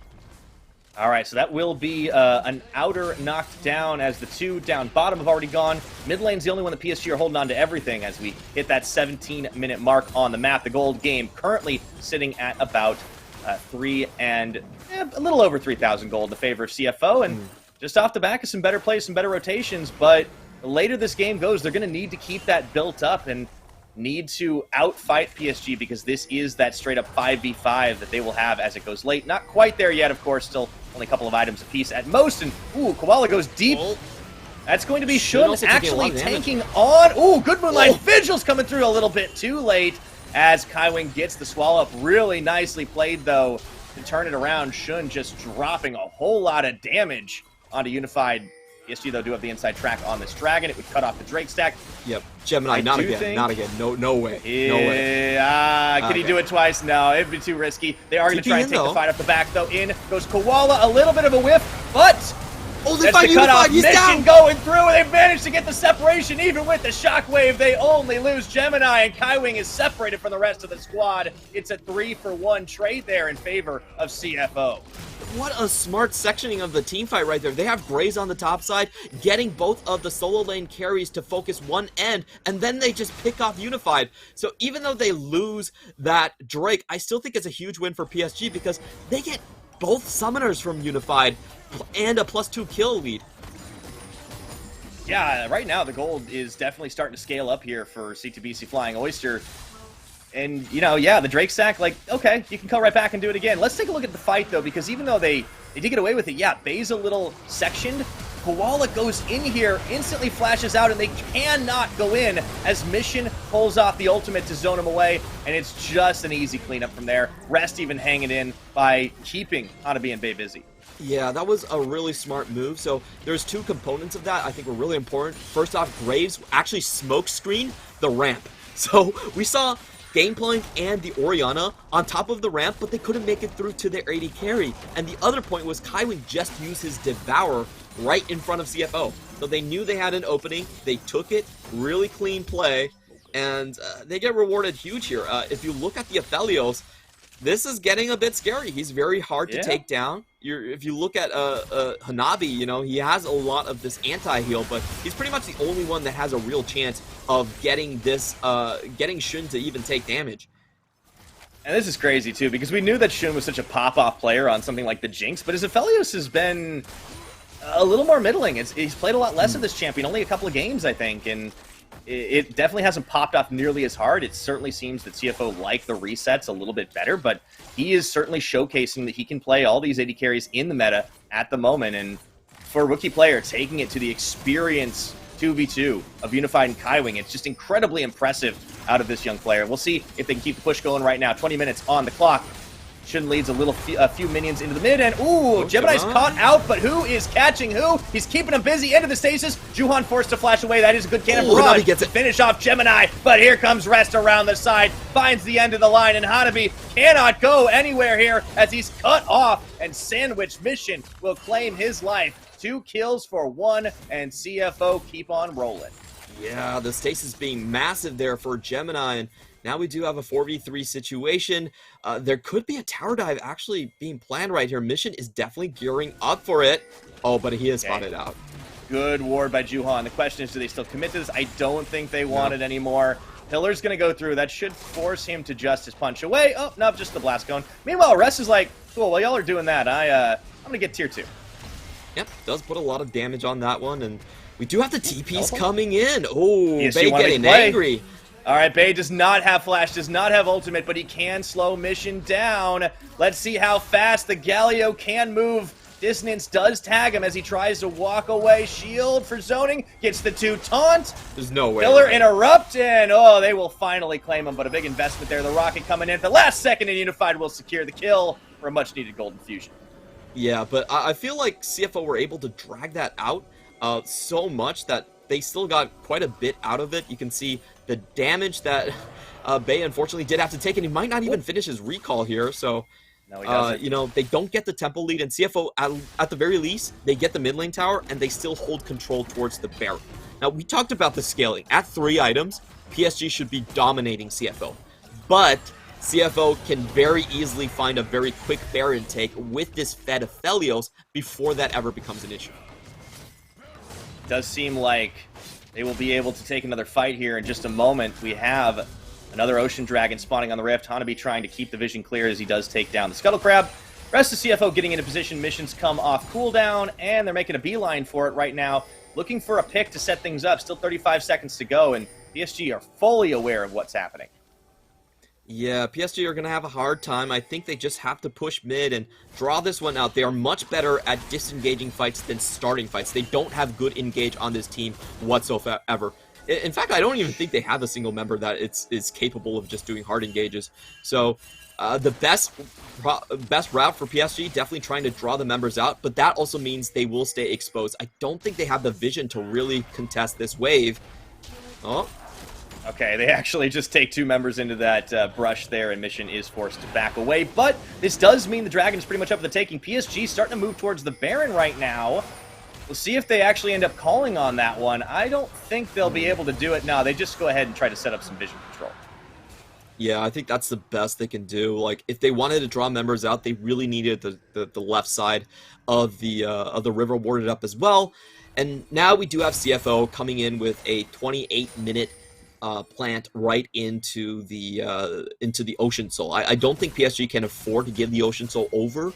All right, so that will be an outer knocked down as the 2 down bottom have already gone. Mid lane's the only one the PSG are holding on to everything as we hit that 17-minute mark on the map. The gold game currently sitting at about a little over 3,000 gold in the favor of CFO. And just off the back of some better plays, some better rotations. But the later this game goes, they're going to need to keep that built up and need to outfight PSG because this is that straight-up 5v5 that they will have as it goes late. Not quite there yet, of course, still only a couple of items apiece at most. And, ooh, Koala goes deep. That's going to be Shun actually tanking on. Ooh, good Moonlight Vigil's coming through a little bit too late as Kaiwin gets the swallow up. Really nicely played, though, to turn it around. Shun just dropping a whole lot of damage onto Unified. PSG, though, do have the inside track on this dragon. It would cut off the Drake stack. Yep. Gemini, not again. Not again. No way. Yeah, no way. Can he do it twice? No, it'd be too risky. They are going to try and take the fight up the back, though. In goes Koala. A little bit of a whiff, but they find Unified. He's Mission going through, and they've managed to get the separation. Even with the shockwave, they only lose Gemini, and Kaiwing is separated from the rest of the squad. It's a 3-for-1 trade there in favor of CFO. What a smart sectioning of the team fight right there. They have Graze on the top side, getting both of the solo lane carries to focus one end, and then they just pick off Unified. So even though they lose that Drake, I still think it's a huge win for PSG because they get both summoners from Unified and a +2 kill lead. Yeah, right now the gold is definitely starting to scale up here for C2BC Flying Oyster. And, the Drake stack, okay, you can come right back and do it again. Let's take a look at the fight, though, because even though they did get away with it, yeah, Bay's a little sectioned. Koala goes in here, instantly flashes out, and they cannot go in as Mission pulls off the ultimate to zone him away, and it's just an easy cleanup from there. Rest even hanging in by keeping Hanabi and Bay busy. Yeah, that was a really smart move. So there's 2 components of that I think were really important. First off, Graves actually smoke screened the ramp. So we saw Gangplank and the Orianna on top of the ramp, but they couldn't make it through to their AD carry. And the other point was Kaiwing just used his Devour right in front of CFO. So they knew they had an opening, they took it, really clean play, and they get rewarded huge here. If you look at the Aphelios, this is getting a bit scary. He's very hard to take down. If you look at Hanabi, you know, he has a lot of this anti-heal, but he's pretty much the only one that has a real chance of getting this, getting Shun to even take damage. And this is crazy, too, because we knew that Shun was such a pop-off player on something like the Jinx, but his Aphelios has been a little more middling. He's played a lot less of this champion, only a couple of games, I think, and it definitely hasn't popped off nearly as hard. It certainly seems that CFO like the resets a little bit better, but he is certainly showcasing that he can play all these AD carries in the meta at the moment, and for a rookie player, taking it to the experience 2v2 of Unified and Kaiwing, it's just incredibly impressive out of this young player. We'll see if they can keep the push going right now. 20 minutes on the clock. Shun leads a few minions into the mid, and ooh, Gemini's caught out, but who is catching who? He's keeping him busy into the stasis. Juhan forced to flash away. That is a good cannon barrage to finish off Gemini, but here comes Rest around the side, finds the end of the line, and Hanabi cannot go anywhere here as he's cut off, and Sandwich Mission will claim his life. 2 kills for 1, and CFO keep on rolling. Yeah, the stasis being massive there for Gemini, and now we do have a 4v3 situation. There could be a tower dive actually being planned right here. Mission is definitely gearing up for it. Oh, but he is spotted out. Good ward by Juhan. The question is, do they still commit to this? I don't think they want it anymore. Pillar's going to go through. That should force him to Justice Punch away. Oh, no, just the Blast Cone. Meanwhile, Rest is like, cool, while y'all are doing that, I'm going to get tier 2. Yep, does put a lot of damage on that one, and we do have the TPs coming in. Oh, Bay getting angry. All right, Bay does not have flash, does not have ultimate, but he can slow Mission down. Let's see how fast the Galio can move. Dissonance does tag him as he tries to walk away. Shield for zoning, gets the 2 taunt. There's no way. Pillar interrupt, and oh, they will finally claim him, but a big investment there. The Rocket coming in at the last second, and Unified will secure the kill for a much-needed golden fusion. Yeah, but I feel like CFO were able to drag that out so much that they still got quite a bit out of it. You can see the damage that Bay unfortunately did have to take, and he might not even finish his recall here. So, no, he doesn't. you know, they don't get the temple lead, and CFO, at the very least, they get the mid lane tower, and they still hold control towards the Baron. Now, we talked about the scaling. At 3 items, PSG should be dominating CFO. But CFO can very easily find a very quick Baron take with this fed Aphelios before that ever becomes an issue. Does seem like they will be able to take another fight here in just a moment. We have another Ocean Dragon spawning on the Rift. Hanabi trying to keep the vision clear as he does take down the Scuttle Crab. Rest of CFO getting into position. Missions come off cooldown, and they're making a beeline for it right now. Looking for a pick to set things up. Still 35 seconds to go, and PSG are fully aware of what's happening. Yeah, PSG are going to have a hard time. I think they just have to push mid and draw this one out. They are much better at disengaging fights than starting fights. They don't have good engage on this team whatsoever. In fact, I don't even think they have a single member that is capable of just doing hard engages. So the best route for PSG, definitely trying to draw the members out, but that also means they will stay exposed. I don't think they have the vision to really contest this wave. Oh. Okay, they actually just take 2 members into that brush there, and Mission is forced to back away. But this does mean the Dragon is pretty much up for the taking. PSG starting to move towards the Baron right now. We'll see if they actually end up calling on that one. I don't think they'll be able to do it now. They just go ahead and try to set up some vision control. Yeah, I think that's the best they can do. Like, if they wanted to draw members out, they really needed the left side of the river warded up as well. And now we do have CFO coming in with a 28-minute plant right into the Ocean Soul. I don't think PSG can afford to give the Ocean Soul over.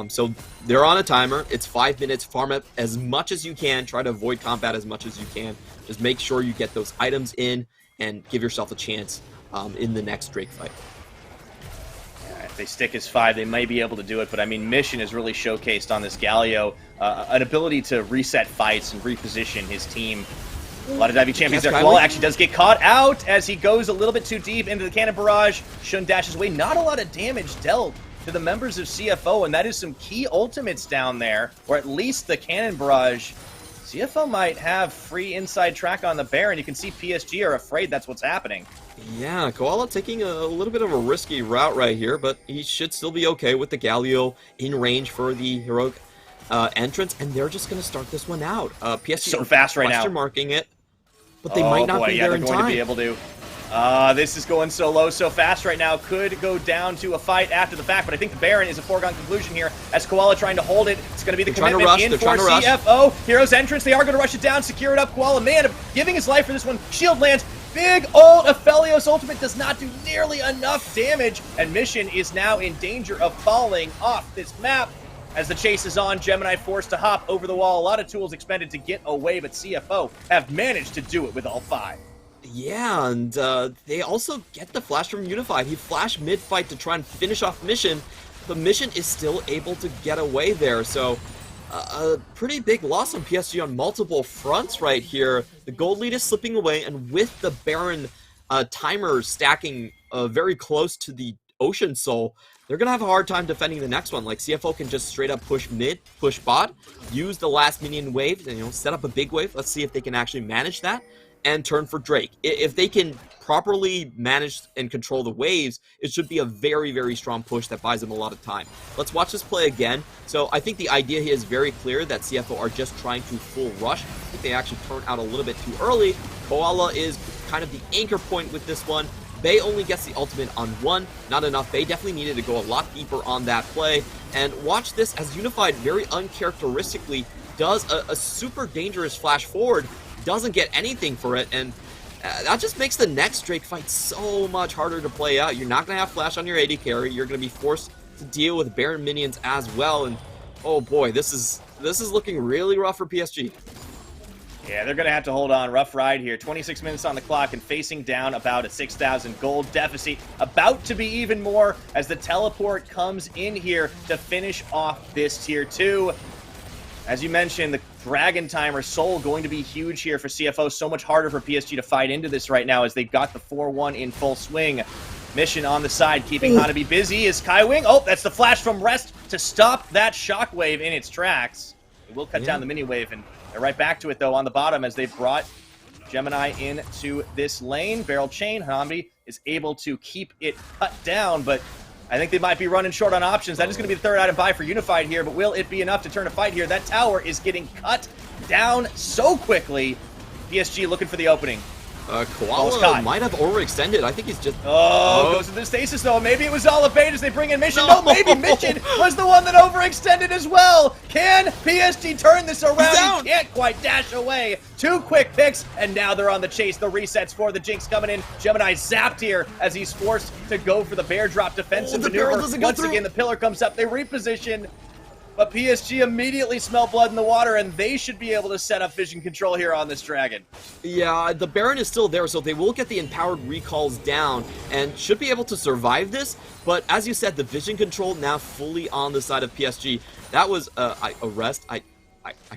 So they're on a timer. It's 5 minutes. Farm up as much as you can. Try to avoid combat as much as you can. Just make sure you get those items in and give yourself a chance in the next Drake fight. Yeah, if they stick as 5, they may be able to do it. But I mean, Mission is really showcased on this Galio an ability to reset fights and reposition his team. A lot of diving champions there. Koala actually does get caught out as he goes a little bit too deep into the cannon barrage. Shun dashes away. Not a lot of damage dealt to the members of CFO, and that is some key ultimates down there, or at least the cannon barrage. CFO might have free inside track on the Baron. You can see PSG are afraid that's what's happening. Yeah, Koala taking a little bit of a risky route right here, but he should still be okay with the Galio in range for the heroic entrance, and they're just going to start this one out. PSG So are fast right question now. marking it, but they Oh might not boy, be yeah, there they're in going time. to be able to. This is going so low, so fast right now. Could go down to a fight after the fact, but I think the Baron is a foregone conclusion here. As Koala trying to hold it, it's going to be the commitment in for CFO. Hero's entrance, they are going to rush it down, secure it up. Koala may end up giving his life for this one. Shield lands. Big old Aphelios ultimate does not do nearly enough damage, and Mission is now in danger of falling off this map. As the chase is on, Gemini forced to hop over the wall. A lot of tools expended to get away, but CFO have managed to do it with all 5. Yeah, and they also get the flash from Unified. He flashed mid-fight to try and finish off Mission, but Mission is still able to get away there, so a pretty big loss on PSG on multiple fronts right here. The gold lead is slipping away, and with the Baron timer stacking very close to the Ocean Soul, they're going to have a hard time defending the next one. Like, CFO can just straight up push mid, push bot, use the last minion wave, and, set up a big wave. Let's see if they can actually manage that, and turn for Drake. If they can properly manage and control the waves, it should be a very, very strong push that buys them a lot of time. Let's watch this play again. So I think the idea here is very clear that CFO are just trying to full rush. I think they actually turned out a little bit too early. Koala is kind of the anchor point with this one. Bay only gets the ultimate on 1, not enough. Bay definitely needed to go a lot deeper on that play. And watch this as Unified very uncharacteristically does a super dangerous flash forward, doesn't get anything for it, and that just makes the next Drake fight so much harder to play out. You're not going to have flash on your AD carry. You're going to be forced to deal with Baron minions as well, and oh boy, this is looking really rough for PSG. Yeah, they're going to have to hold on. Rough ride here. 26 minutes on the clock and facing down about a 6,000 gold deficit. About to be even more as the teleport comes in here to finish off this tier 2. As you mentioned, the Dragon Timer Soul going to be huge here for CFO. So much harder for PSG to fight into this right now as they've got the 4-1 in full swing. Mission on the side, keeping Hanabi busy is Kaiwing. Oh, that's the flash from Rest to stop that shockwave in its tracks. It will cut down the mini wave, and they're right back to it, though, on the bottom as they've brought Gemini into this lane. Barrel chain, Hanabi is able to keep it cut down, but I think they might be running short on options. That is going to be the third item buy for Unified here, but will it be enough to turn a fight here? That tower is getting cut down so quickly. PSG looking for the opening. Koala might have overextended. I think he's just... goes to the stasis, though. Maybe it was all a bait as they bring in Mission. No, maybe Mission was the one that overextended as well. Can PSG turn this around? He can't quite dash away. 2 quick picks, and now they're on the chase. The resets for the Jinx coming in. Gemini zapped here as he's forced to go for the bear drop defensive maneuver. Once again, the pillar comes up. They reposition. But PSG immediately smell blood in the water, and they should be able to set up vision control here on this dragon. Yeah, the Baron is still there, so they will get the empowered recalls down and should be able to survive this. But as you said, the vision control now fully on the side of PSG. That was Rest. I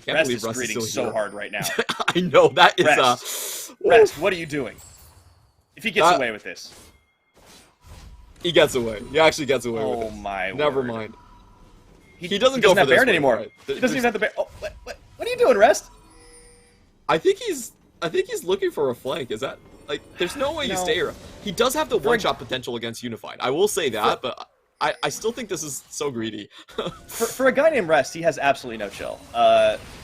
can't believe Rest is still so here. hard right now. I know, that is... Rest, what are you doing? If he gets away with this. He gets away. He actually gets away with it. Oh my Never word. mind. He doesn't have Baron anymore. Right? He doesn't even have the Baron. Oh, what are you doing, Rest? I think he's looking for a flank. Is that like? There's no way you stay here. He does have the one-shot potential against Unified. I will say that, but I still think this is so greedy. for a guy named Rest, he has absolutely no chill.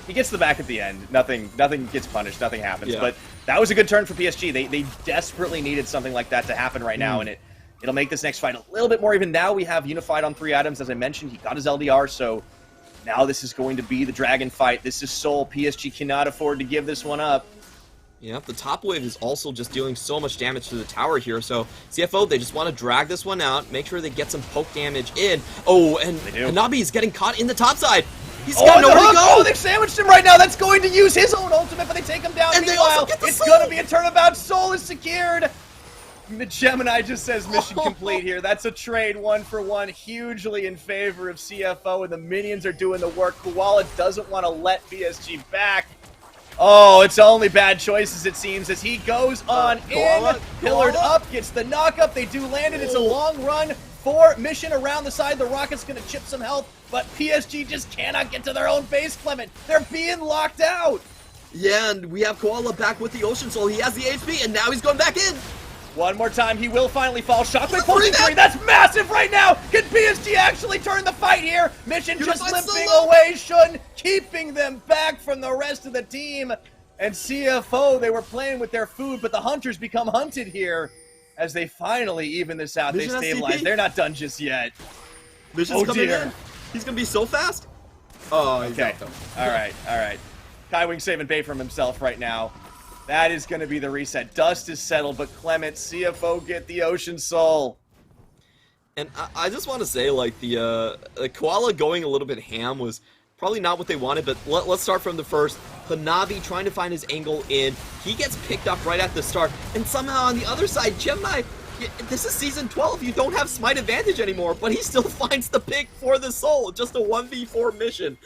He gets the back at the end. Nothing gets punished. Nothing happens. Yeah. But that was a good turn for PSG. They desperately needed something like that to happen right now, and it'll make this next fight a little bit more even. Now we have Unified on 3 items. As I mentioned, he got his LDR, so now this is going to be the dragon fight. This is Soul. PSG cannot afford to give this one up. Yeah, the top wave is also just dealing so much damage to the tower here, so CFO, they just want to drag this one out, make sure they get some poke damage in. Oh, and Hanabi is getting caught in the top side. He's got nowhere to go! Oh, they've sandwiched him right now! That's going to use his own ultimate, but they take him down. And meanwhile, it's going to be a turnabout. Soul is secured! Gemini just says mission complete here. That's a trade 1-for-1, hugely in favor of CFO, and the minions are doing the work. Koala doesn't want to let PSG back. Oh, it's only bad choices, it seems, as he goes on pillared up, gets the knock-up. They do land it. It's a long run for Mission around the side. The Rocket's going to chip some health, but PSG just cannot get to their own base, Clement. They're being locked out. Yeah, and we have Koala back with the Ocean Soul. He has the HP, and now he's going back in. One more time, he will finally fall. Shockwave pulling 3, that's massive right now! Can PSG actually turn the fight here? Mission just limping away, Shun, keeping them back from the rest of the team. And CFO, they were playing with their food, but the Hunters become hunted here as they finally even this out. They stabilize. They're not done just yet. Mission's coming in. He's going to be so fast. Oh, okay. All right. Kaiwing saving bait from himself right now. That is going to be the reset. Dust is settled, but Clement, CFO get the Ocean Soul. And I just want to say, like, the Koala going a little bit ham was probably not what they wanted, but let's start from the first. Hanabi trying to find his angle in. He gets picked up right at the start. And somehow on the other side, Gemini, this is Season 12. You don't have Smite advantage anymore, but he still finds the pick for the soul. Just a 1v4 mission.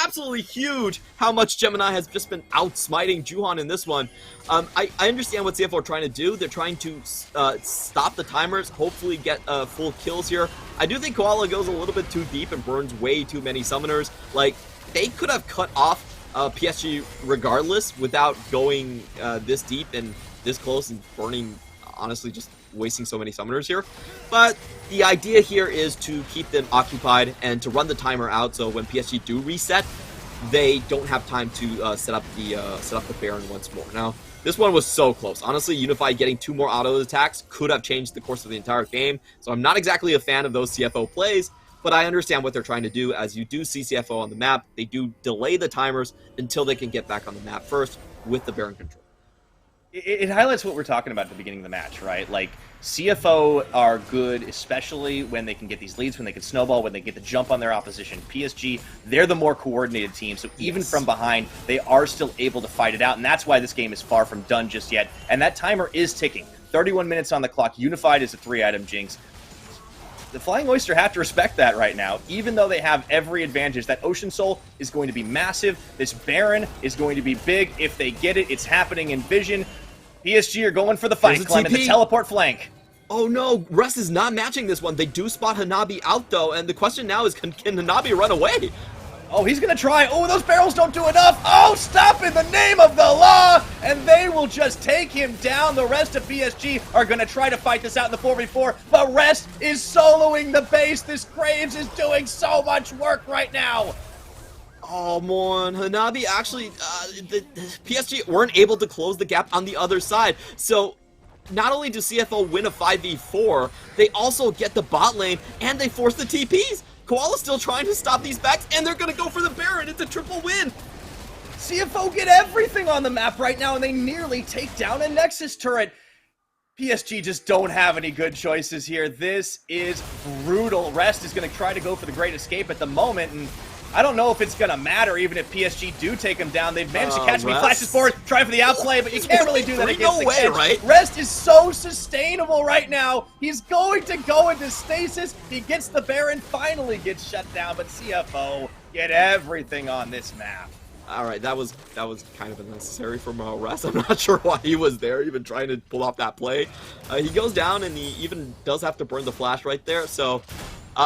Absolutely huge how much Gemini has just been out-smiting Juhan in this one. I understand what CFO are trying to do. They're trying to stop the timers, hopefully get full kills here. I do think Koala goes a little bit too deep and burns way too many summoners. Like, they could have cut off PSG regardless without going this deep and this close and burning, honestly, just wasting so many summoners here. But the idea here is to keep them occupied and to run the timer out, so when PSG do reset, they don't have time to set up the Baron once more. Now, this one was so close. Honestly, Unified getting 2 more auto attacks could have changed the course of the entire game, so I'm not exactly a fan of those CFO plays, but I understand what they're trying to do. As you do see CFO on the map, they do delay the timers until they can get back on the map first with the Baron control. It highlights what we're talking about at the beginning of the match, right? Like, CFO are good, especially when they can get these leads, when they can snowball, when they get the jump on their opposition. PSG, they're the more coordinated team, so even from behind, they are still able to fight it out, and that's why this game is far from done just yet. And that timer is ticking. 31 minutes on the clock. Unified is a 3-item jinx. The Flying Oyster have to respect that right now, even though they have every advantage. That Ocean Soul is going to be massive. This Baron is going to be big. If they get it, it's happening in Vision. PSG are going for the fight, Clement, the teleport flank. Oh no, Rest is not matching this one. They do spot Hanabi out though, and the question now is, can Hanabi run away? Oh, he's going to try. Oh, those barrels don't do enough. Oh, stop in the name of the law. And they will just take him down. The rest of PSG are going to try to fight this out in the 4v4. But Rest is soloing the base. This Graves is doing so much work right now. Oh, man. Hanabi actually, the PSG weren't able to close the gap on the other side. So not only do CFO win a 5v4, they also get the bot lane and they force the TPs. Koala's still trying to stop these backs, and they're going to go for the Baron. It's a triple win. CFO get everything on the map right now, and they nearly take down a Nexus turret. PSG just don't have any good choices here. This is brutal. Rest is going to try to go for the Great Escape at the moment, and I don't know if it's going to matter even if PSG do take him down. They've managed to catch me. Flashes forward, try for the outplay, but you can't really do that against the kids. Right? Rest is so sustainable right now. He's going to go into stasis. He gets the Baron, finally gets shut down, but CFO get everything on this map. All right, that was kind of unnecessary from Rest. I'm not sure why he was there, even trying to pull off that play. He goes down, and he even does have to burn the flash right there. So,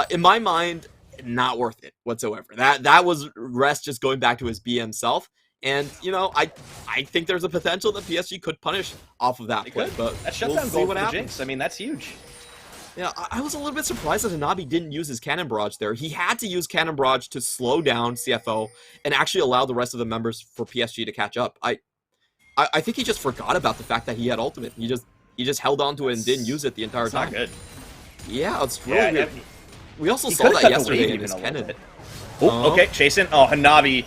in my mind, not worth it whatsoever. That was Rest just going back to his BM self, and you know, I think there's a potential that PSG could punish off of that play, but that shutdown goal for the Jinx. I mean, that's huge. Yeah, I was a little bit surprised that Hanabi didn't use his Cannon Barrage there. He had to use Cannon Barrage to slow down CFO and actually allow the rest of the members for PSG to catch up. I think he just forgot about the fact that he had ultimate. He just held on to it and didn't use it the entire time. Not good. Yeah, it's really weird. We also saw that yesterday in his Cannon. Oh, okay, chasing. Oh, Hanabi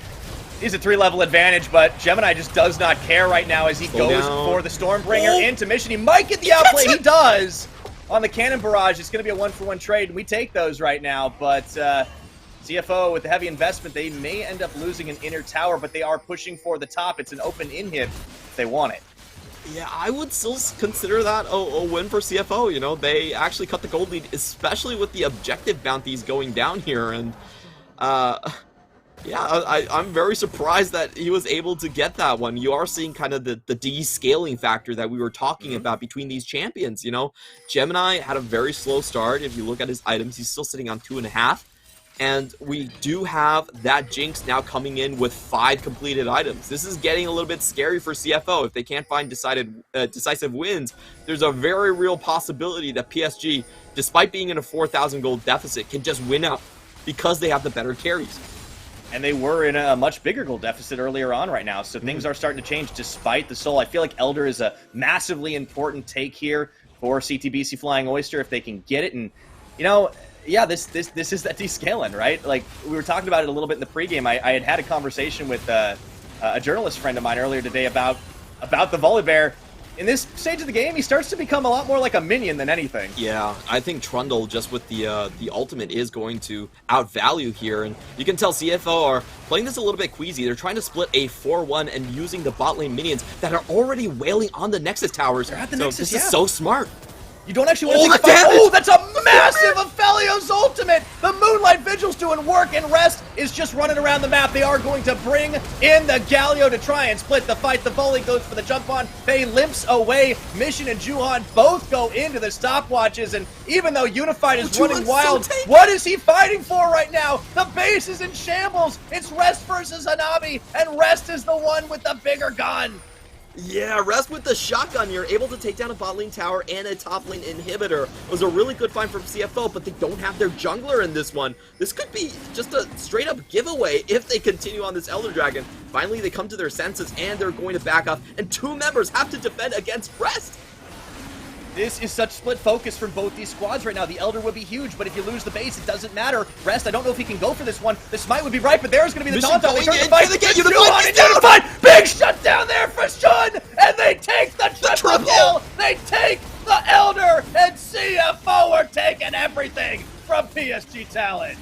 is a 3-level advantage, but Gemini just does not care right now as he goes for the Stormbringer into mission. He might get the outplay. He does. On the Cannon Barrage, it's going to be a 1-for-1 trade, and we take those right now, but CFO, with the heavy investment, they may end up losing an inner tower, but they are pushing for the top. It's an open inhib if they want it. Yeah, I would still consider that a win for CFO. You know, they actually cut the gold lead, especially with the objective bounties going down here. And, yeah, I'm very surprised that he was able to get that one. You are seeing kind of the descaling factor that we were talking about between these champions, you know. Gemini had a very slow start. If you look at his items, he's still sitting on 2.5. And we do have that Jinx now coming in with 5 completed items. This is getting a little bit scary for CFO. If they can't find decisive wins, there's a very real possibility that PSG, despite being in a 4,000 gold deficit, can just win out because they have the better carries. And they were in a much bigger goal deficit earlier on right now, so things are starting to change despite the soul. I feel like Elder is a massively important take here for CTBC Flying Oyster if they can get it. And, you know, yeah, this is that descaling, right? Like, we were talking about it a little bit in the pregame. I had a conversation with a journalist friend of mine earlier today about the Volibear. In this stage of the game, he starts to become a lot more like a minion than anything. Yeah, I think Trundle, just with the ultimate, is going to outvalue here. And you can tell CFO are playing this a little bit queasy. They're trying to split a 4-1 and using the bot lane minions that are already wailing on the Nexus towers. They're at the so Nexus, this is so smart. You don't actually want to the damage! Oh, that's a massive Aphelios ultimate! The Moonlight Vigil's doing work, and Rest is just running around the map. They are going to bring in the Galio to try and split the fight. The volley goes for the jump on. Faye limps away. Mission and Juhan both go into the stopwatches, and even though Unified is running wild, what is he fighting for right now? The base is in shambles. It's Rest versus Hanabi, and Rest is the one with the bigger gun. Yeah, Rest with the shotgun. You're able to take down a bot lane tower and a top lane inhibitor. It was a really good find from CFO, but they don't have their jungler in this one. This could be just a straight up giveaway if they continue on this Elder Dragon. Finally, they come to their senses and they're going to back off, and 2 members have to defend against Rest. This is such split focus from both these squads right now. The Elder would be huge, but if you lose the base, it doesn't matter. Rest, I don't know if he can go for this one. The smite would be right, but there's going to be the taunt on. They turn the fight. Unified! Big shutdown there for Shun! And they take the triple kill! They take the Elder! And CFO are taking everything from PSG Talon.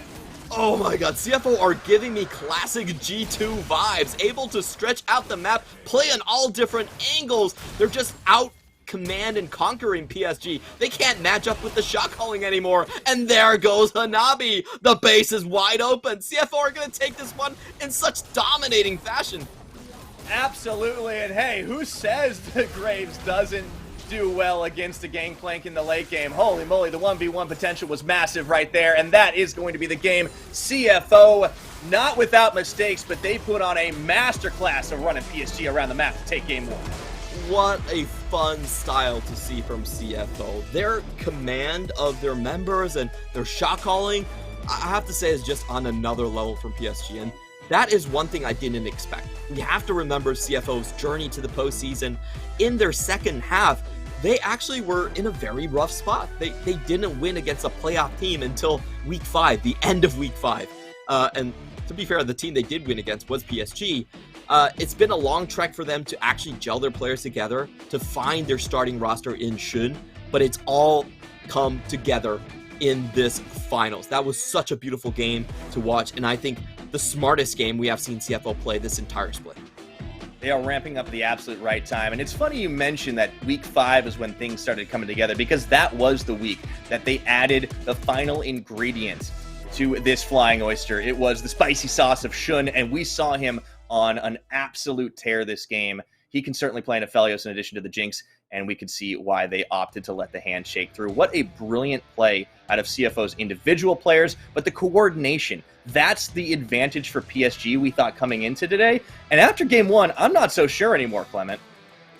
Oh my god, CFO are giving me classic G2 vibes. Able to stretch out the map, play on all different angles. They're just out command and conquering PSG. They can't match up with the shot calling anymore. And there goes Hanabi. The base is wide open. CFO are going to take this one in such dominating fashion. Absolutely. And hey, who says the Graves doesn't do well against a Gangplank in the late game? Holy moly, the 1v1 potential was massive right there. And that is going to be the game. CFO, not without mistakes, but they put on a masterclass of running PSG around the map to take game 1. What a fun style to see from CFO. Their command of their members and their shot calling, I have to say, is just on another level from PSG. And that is one thing I didn't expect. We have to remember CFO's journey to the postseason. In their second half, they actually were in a very rough spot. They didn't win against a playoff team until week 5, the end of week 5. And to be fair, the team they did win against was PSG. It's been a long trek for them to actually gel their players together, to find their starting roster in Shun, but it's all come together in this finals. That was such a beautiful game to watch, and I think the smartest game we have seen CFO play this entire split. They are ramping up the absolute right time, and it's funny you mentioned that week 5 is when things started coming together, because that was the week that they added the final ingredient to this Flying Oyster. It was the spicy sauce of Shun, and we saw him on an absolute tear this game. He can certainly play in Aphelios in addition to the Jinx, and we could see why they opted to let the hand shake through. What a brilliant play out of CFO's individual players, but the coordination, that's the advantage for PSG we thought coming into today. And after game 1, I'm not so sure anymore, Clement.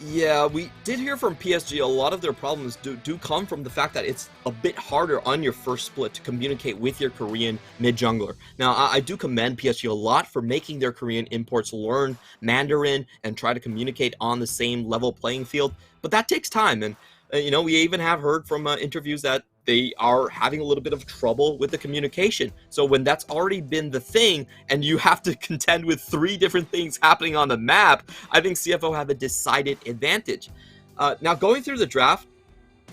Yeah, we did hear from PSG a lot of their problems do come from the fact that it's a bit harder on your first split to communicate with your Korean mid-jungler. Now, I do commend PSG a lot for making their Korean imports learn Mandarin and try to communicate on the same level playing field, but that takes time. And, we even have heard from interviews that they are having a little bit of trouble with the communication. So when that's already been the thing and you have to contend with 3 different things happening on the map, I think CFO have a decided advantage. Now, going through the draft,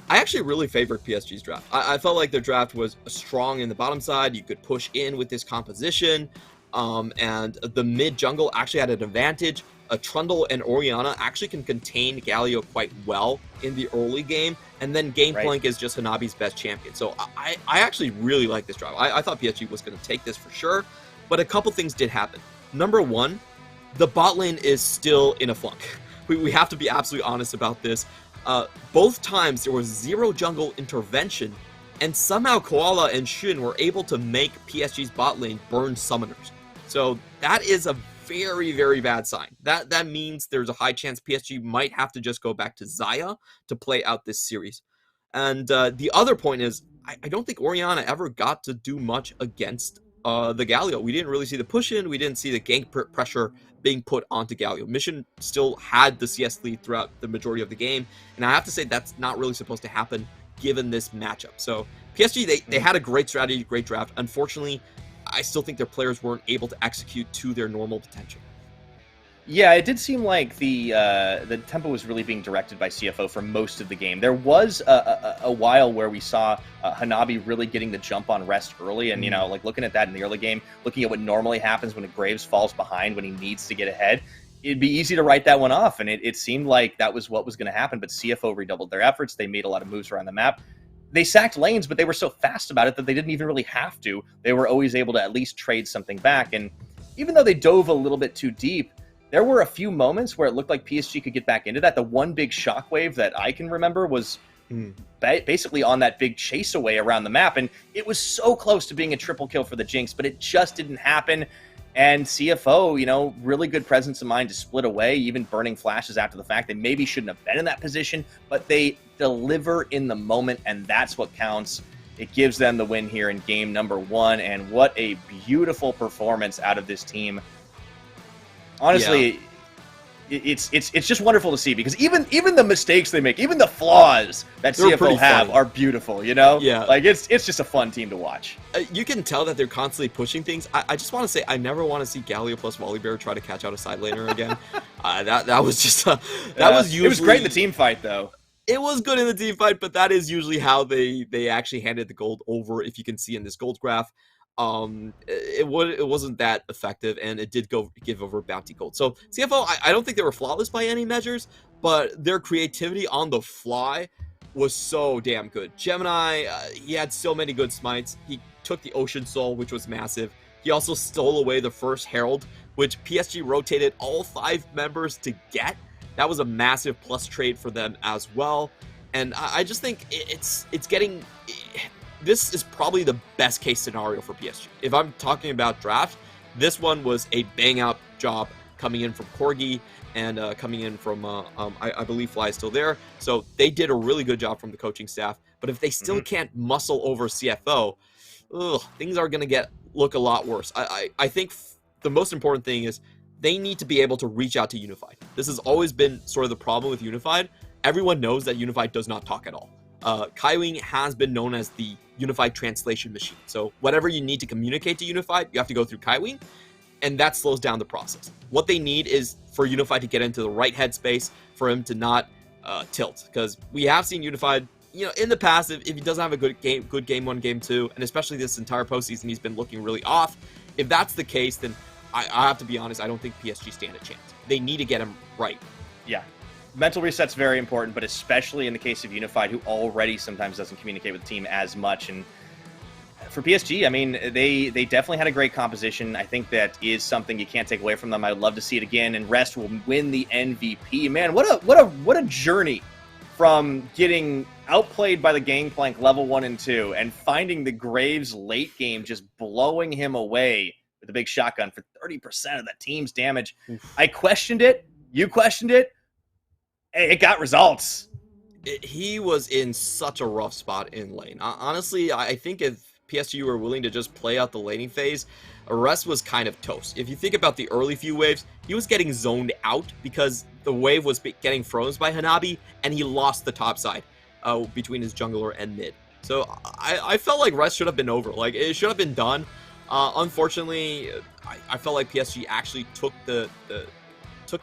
I actually really favored PSG's draft. I felt like their draft was strong in the bottom side. You could push in with this composition, and the mid jungle actually had an advantage. Trundle and Orianna actually can contain Galio quite well in the early game, and then Gangplank is just Hanabi's best champion. So I actually really like this draft. I thought PSG was going to take this for sure, but a couple things did happen. Number 1, the bot lane is still in a funk. We have to be absolutely honest about this. Both times there was 0 jungle intervention, and somehow Koala and Shin were able to make PSG's bot lane burn summoners. So that is a very, very bad sign. That means there's a high chance PSG might have to just go back to Xayah to play out this series. And the other point is, I don't think Orianna ever got to do much against the Galio. We didn't really see the push-in. We didn't see the gank pressure being put onto Galio. Mission still had the CS lead throughout the majority of the game. And I have to say that's not really supposed to happen given this matchup. So PSG, they had a great strategy, great draft. Unfortunately, I still think their players weren't able to execute to their normal potential. Yeah, it did seem like the tempo was really being directed by CFO for most of the game. There was a while where we saw Hanabi really getting the jump on Rest early, and like looking at that in the early game, looking at what normally happens when a Graves falls behind when he needs to get ahead, it'd be easy to write that one off, and it seemed like that was what was going to happen. But CFO redoubled their efforts. They made a lot of moves around the map. They sacked lanes, but they were so fast about it that they didn't even really have to. They were always able to at least trade something back, and even though they dove a little bit too deep, there were a few moments where it looked like PSG could get back into that. The one big shockwave that I can remember was basically on that big chase away around the map, and it was so close to being a triple kill for the Jinx, but it just didn't happen. And CFO, really good presence of mind to split away, even burning flashes after the fact. They maybe shouldn't have been in that position, but they deliver in the moment, and that's what counts. It gives them the win here in game number 1, and what a beautiful performance out of this team. Honestly, it's just wonderful to see, because even the mistakes they make, even the flaws that CFO have are beautiful, Yeah. Like, it's just a fun team to watch. You can tell that they're constantly pushing things. I just want to say, I never want to see Galio plus Volibear try to catch out a side laner again. That was just was usually... It was great in the team fight, though. It was good in the team fight, but that is usually how they actually handed the gold over, if you can see in this gold graph. It wasn't that effective, and it did give over bounty gold. So CFO, I don't think they were flawless by any measures, but their creativity on the fly was so damn good. Gemini, he had so many good smites. He took the Ocean Soul, which was massive. He also stole away the first Herald, which PSG rotated all 5 members to get. That was a massive plus trade for them as well. And I just think it's getting... This is probably the best case scenario for PSG. If I'm talking about draft, this one was a bang out job coming in from Corgi and coming in from, I believe Fly is still there. So they did a really good job from the coaching staff. But if they still can't muscle over CFO, things are going to look a lot worse. I think the most important thing is they need to be able to reach out to Unified. This has always been sort of the problem with Unified. Everyone knows that Unified does not talk at all. Kaiwing has been known as the Unified translation machine. So whatever you need to communicate to Unified, you have to go through Kaiwing, and that slows down the process. What they need is for Unified to get into the right headspace, for him to not tilt. Because we have seen Unified, in the past, if he doesn't have a good game 1, game 2, and especially this entire postseason, he's been looking really off. If that's the case, then I have to be honest, I don't think PSG stand a chance. They need to get him right. Yeah. Mental reset's very important, but especially in the case of Unified, who already sometimes doesn't communicate with the team as much. And for PSG, I mean, they definitely had a great composition. I think that is something you can't take away from them. I would love to see it again, and Rest will win the MVP. Man, what a journey from getting outplayed by the Gangplank level 1 and 2 and finding the Graves late game just blowing him away with a big shotgun for 30% of the team's damage. Oof. I questioned it. You questioned it. Hey, it got results. He was in such a rough spot in lane. Honestly, I think if PSG were willing to just play out the laning phase, Rest was kind of toast. If you think about the early few waves, he was getting zoned out because the wave was getting frozen by Hanabi, and he lost the top side between his jungler and mid. So I felt like Rest should have been over. Like, it should have been done. Unfortunately, I felt like PSG actually took the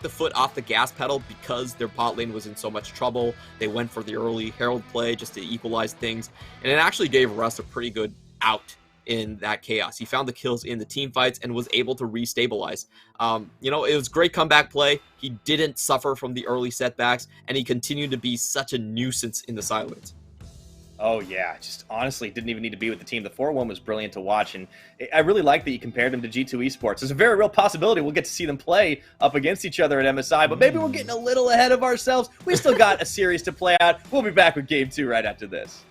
foot off the gas pedal because their bot lane was in so much trouble. They went for the early Herald play just to equalize things, and it actually gave Rust a pretty good out in that chaos. He found the kills in the team fights and was able to restabilize. It was great comeback play. He didn't suffer from the early setbacks, and he continued to be such a nuisance in the silence. Oh, yeah. Just honestly didn't even need to be with the team. The 4-1 was brilliant to watch, and I really like that you compared him to G2 Esports. There's a very real possibility we'll get to see them play up against each other at MSI, but maybe we're getting a little ahead of ourselves. We still got a series to play out. We'll be back with Game 2 right after this.